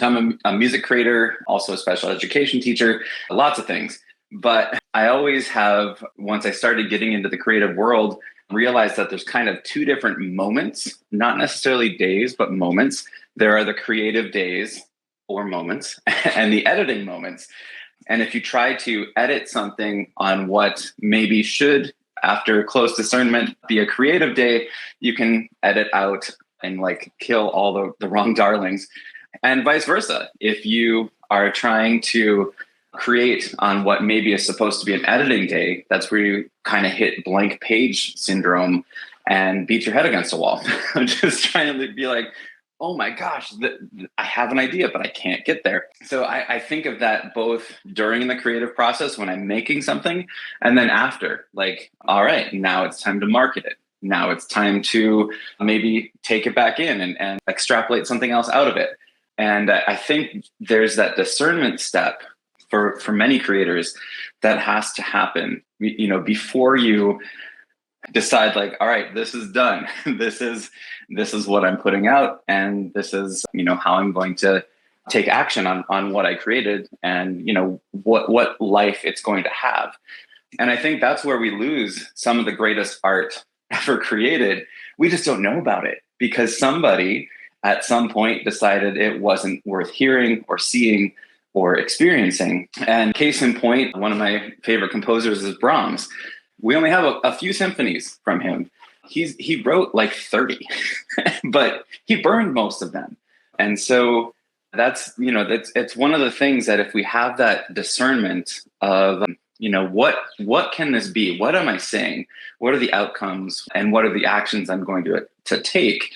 I'm a music creator, also a special education teacher, lots of things. But I always have, once I started getting into the creative world, realized that there's kind of two different moments, not necessarily days, but moments. There are the creative days or moments and the editing moments. And if you try to edit something on what maybe should, after close discernment, be a creative day, you can edit out and like kill all the wrong darlings. And vice versa. If you are trying to create on what maybe is supposed to be an editing day, that's where you kind of hit blank page syndrome and beat your head against a wall. I'm just trying to be like, oh my gosh, I have an idea, but I can't get there. So I think of that both during the creative process when I'm making something, and then after, like, all right, now it's time to market it. Now it's time to maybe take it back in and extrapolate something else out of it. And I think there's that discernment step for many creators that has to happen, you know, before you decide like, all right, this is done. This is what I'm putting out. And this is, you know, how I'm going to take action on what I created and, you know, what life it's going to have. And I think that's where we lose some of the greatest art ever created. We just don't know about it because somebody at some point decided it wasn't worth hearing or seeing or experiencing. And case in point, one of my favorite composers is Brahms. We only have a few symphonies from him. He wrote like 30, but he burned most of them. And so that's, you know, it's one of the things that if we have that discernment of, you know, what can this be? What am I saying? What are the outcomes and what are the actions I'm going to take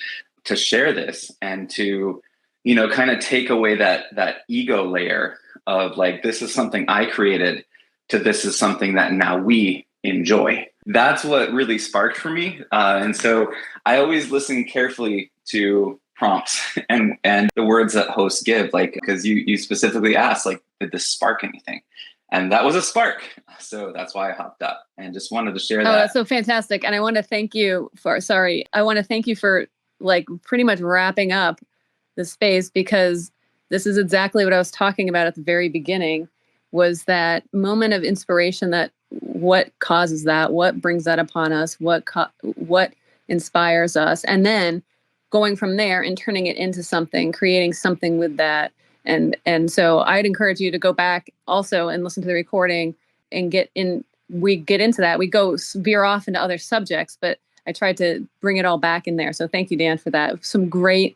to share this and to, you know, kind of take away that ego layer of like, this is something I created to this is something that now we enjoy. That's what really sparked for me. And so I always listen carefully to prompts and the words that hosts give, like, because you specifically asked, like, did this spark anything? And that was a spark. So that's why I hopped up and just wanted to share that. Oh, that's so fantastic. And I want to thank you for like pretty much wrapping up the space, because this is exactly what I was talking about at the very beginning, was that moment of inspiration, that what causes that, what brings that upon us, what inspires us, and then going from there and turning it into something, creating something with that. And so I'd encourage you to go back also and listen to the recording and we get into that. We go veer off into other subjects, but I tried to bring it all back in there. So thank you, Dan, for that. Some great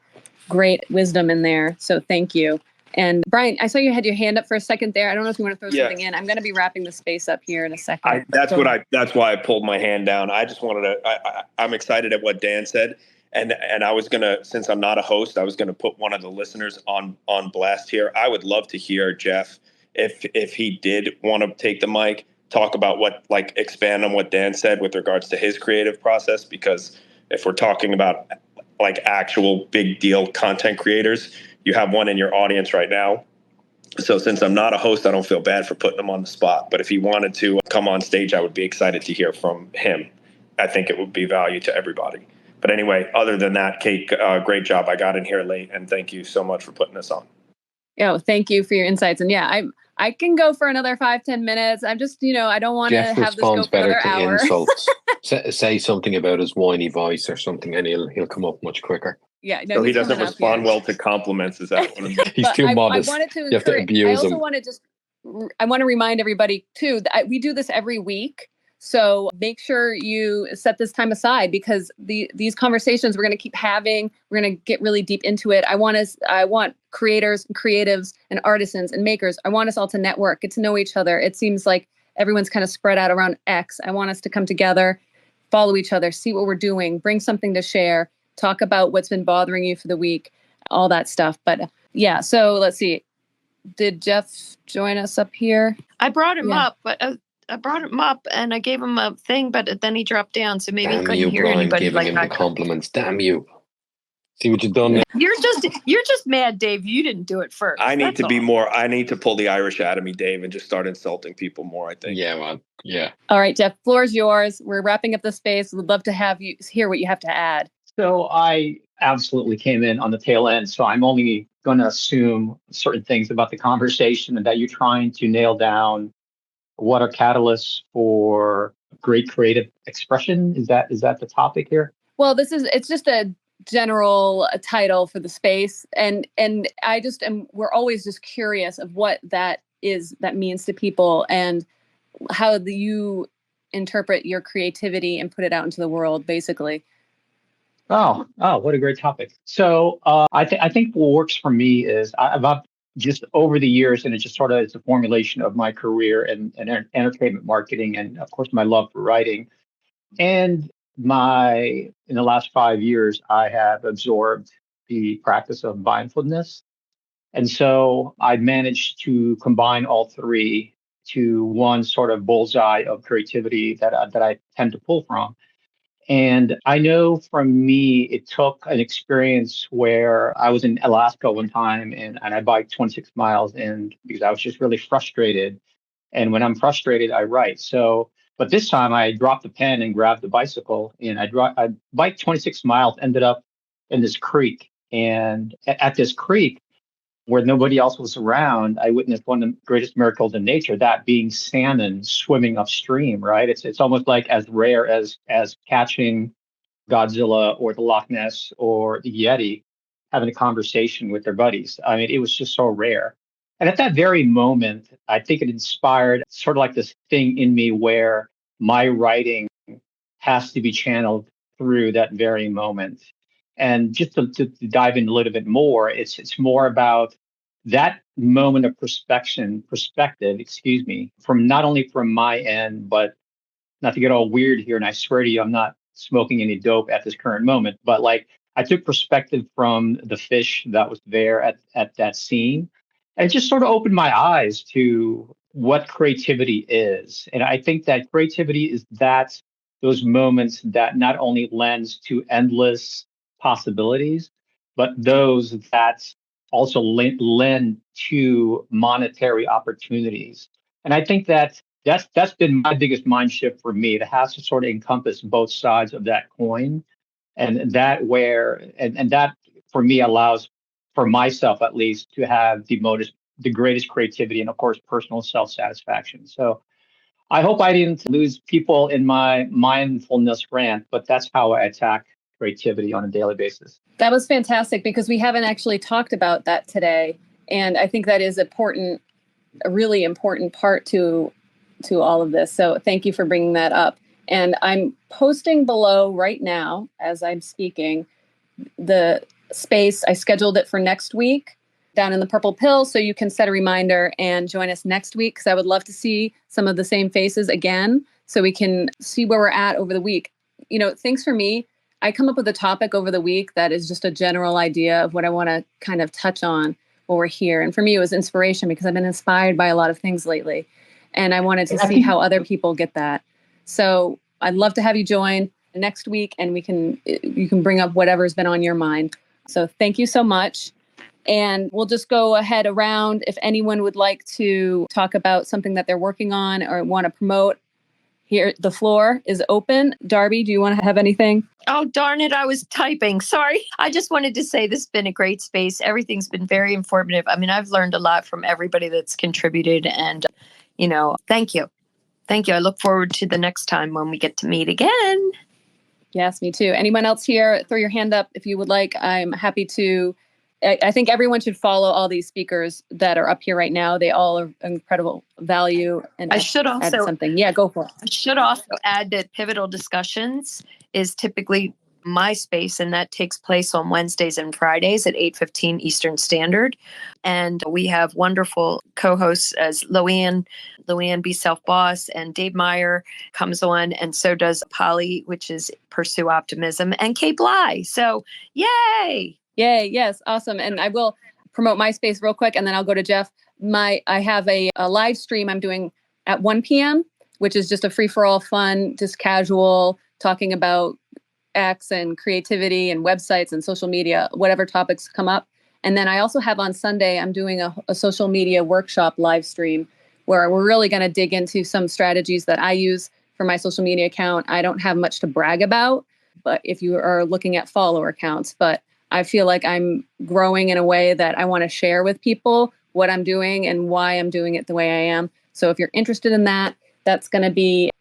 wisdom in there. So thank you. And Brian, I saw you had your hand up for a second there. I don't know if you want to throw something in. I'm going to be wrapping the space up here in a second. That's why I pulled my hand down. I just wanted to, I'm excited at what Dan said. And I was going to, since I'm not a host, I was going to put one of the listeners on blast here. I would love to hear Jeff, if he did want to take the mic, talk about expand on what Dan said with regards to his creative process, because if we're talking about like actual big deal content creators, you have one in your audience right now. So since I'm not a host, I don't feel bad for putting him on the spot. But if he wanted to come on stage, I would be excited to hear from him. I think it would be value to everybody. But anyway, other than that, Cate, great job. I got in here late, and thank you so much for putting this on. Yeah, well, thank you for your insights. And yeah, I can go for another 5-10 minutes. I'm just, I don't want to have this go for another hour. Insults. Say something about his whiny voice or something, and he'll come up much quicker. Yeah, no, so he doesn't respond well to compliments. Is that what he's too modest? I wanted to you have to abuse him. I want to remind everybody too that we do this every week. So make sure you set this time aside, because these conversations we're going to keep having. We're going to get really deep into it. I want creators, creatives, and artisans and makers. I want us all to network, get to know each other. It seems like everyone's kind of spread out around X. I want us to come together, follow each other, see what we're doing, bring something to share, talk about what's been bothering you for the week, all that stuff. But yeah, so let's see. Did Jeff join us up here? I brought him up, but I brought him up and I gave him a thing, but then he dropped down, so maybe he Damn couldn't you, hear Brian, anybody giving like him the that. compliments. Damn you. See what you've done? You're just mad, Dave. You didn't do it first. I need That's to be all. more. I need to pull the Irish out of me, Dave, and just start insulting people more. I think. Yeah, man. Yeah. All right, Jeff, floor is yours. We're wrapping up the space. We'd love to have you hear what you have to add. So I absolutely came in on the tail end. So I'm only going to assume certain things about the conversation and that you're trying to nail down what are catalysts for great creative expression. Is that the topic here? Well, it's just a general title for the space. And we're always just curious of what that means to people and how you interpret your creativity and put it out into the world, basically. Oh, what a great topic. So I think what works for me is I've just over the years, and it just sort of is a formulation of my career in entertainment marketing, and of course my love for writing. And in the last 5 years, I have absorbed the practice of mindfulness. And so I managed to combine all three to one sort of bullseye of creativity that I tend to pull from. And I know from me, it took an experience where I was in Alaska one time and I biked 26 miles and because I was just really frustrated. And when I'm frustrated, I write. So, but this time I dropped the pen and grabbed the bicycle and I biked 26 miles, ended up in this creek. And at this creek, where nobody else was around, I witnessed one of the greatest miracles in nature, that being salmon swimming upstream, right? It's almost like as rare as catching Godzilla or the Loch Ness or the Yeti having a conversation with their buddies. I mean, it was just so rare. And at that very moment, I think it inspired sort of like this thing in me where my writing has to be channeled through that very moment. And just to dive in a little bit more, it's more about that moment of perspective, from not only from my end, but not to get all weird here. And I swear to you, I'm not smoking any dope at this current moment, but like I took perspective from the fish that was there at that scene. And it just sort of opened my eyes to what creativity is. And I think that creativity is those moments that not only lends to endless possibilities, but those that also lend to monetary opportunities. And I think that's been my biggest mind shift for me. It has to sort of encompass both sides of that coin, and that for me allows for myself at least to have the greatest creativity and of course personal self-satisfaction. So I hope I didn't lose people in my mindfulness rant, but that's how I attack creativity on a daily basis. That was fantastic because we haven't actually talked about that today. And I think that is a really important part to all of this. So thank you for bringing that up. And I'm posting below right now as I'm speaking, the space. I scheduled it for next week down in the Purple Pill. So you can set a reminder and join us next week because I would love to see some of the same faces again so we can see where we're at over the week. You know, things for me, I come up with a topic over the week that is just a general idea of what I want to kind of touch on while we're here. And for me, it was inspiration because I've been inspired by a lot of things lately. And I wanted to see how other people get that. So I'd love to have you join next week and you can bring up whatever's been on your mind. So thank you so much. And we'll just go ahead around. If anyone would like to talk about something that they're working on or want to promote, here, the floor is open. Darby, do you want to have anything? Oh, darn it. I was typing. Sorry. I just wanted to say this has been a great space. Everything's been very informative. I mean, I've learned a lot from everybody that's contributed. And, thank you. Thank you. I look forward to the next time when we get to meet again. Yes, me too. Anyone else here? Throw your hand up if you would like. I'm happy to. I think everyone should follow all these speakers that are up here right now. They all are incredible value. And I should also add something. Yeah, go for it. I should also add that Pivotal Discussions is typically my space, and that takes place on Wednesdays and Fridays at 8:15 Eastern Standard. And we have wonderful co-hosts as Loanne B. Self Boss, and Dave Meyer comes on, and so does Polly, which is Pursue Optimism, and Kate Bly. So yay! Yay. Yes. Awesome. And I will promote my space real quick and then I'll go to Jeff. I have a live stream I'm doing at 1 p.m. which is just a free-for-all fun, just casual, talking about X and creativity and websites and social media, whatever topics come up. And then I also have on Sunday, I'm doing a social media workshop live stream where we're really going to dig into some strategies that I use for my social media account. I don't have much to brag about, but if you are looking at follower counts, but I feel like I'm growing in a way that I want to share with people what I'm doing and why I'm doing it the way I am. So if you're interested in that, that's going to be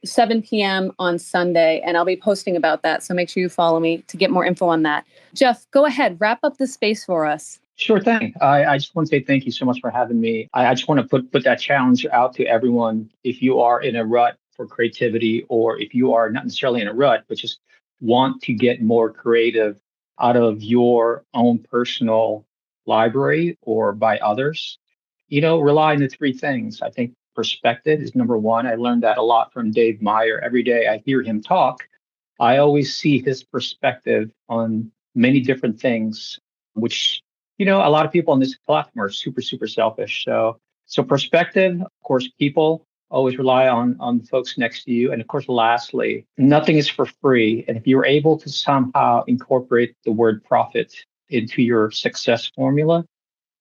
7 p.m. on Sunday, and I'll be posting about that. So make sure you follow me to get more info on that. Jeff, go ahead, wrap up the space for us. Sure thing. I just want to say thank you so much for having me. I just want to put that challenge out to everyone. If you are in a rut for creativity, or if you are not necessarily in a rut, but just want to get more creative out of your own personal library or by others, rely on the three things. I think perspective is number one. I learned that a lot from Dave Meyer. Every day I hear him talk, I always see his perspective on many different things, which, a lot of people on this platform are super, super selfish. So perspective, of course, people, always rely on the folks next to you. And of course, lastly, nothing is for free. And if you're able to somehow incorporate the word profit into your success formula,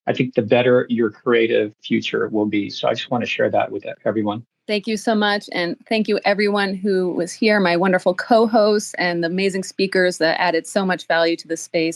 I think the better your creative future will be. So I just want to share that with everyone. Thank you so much. And thank you everyone who was here, my wonderful co-hosts and the amazing speakers that added so much value to the space.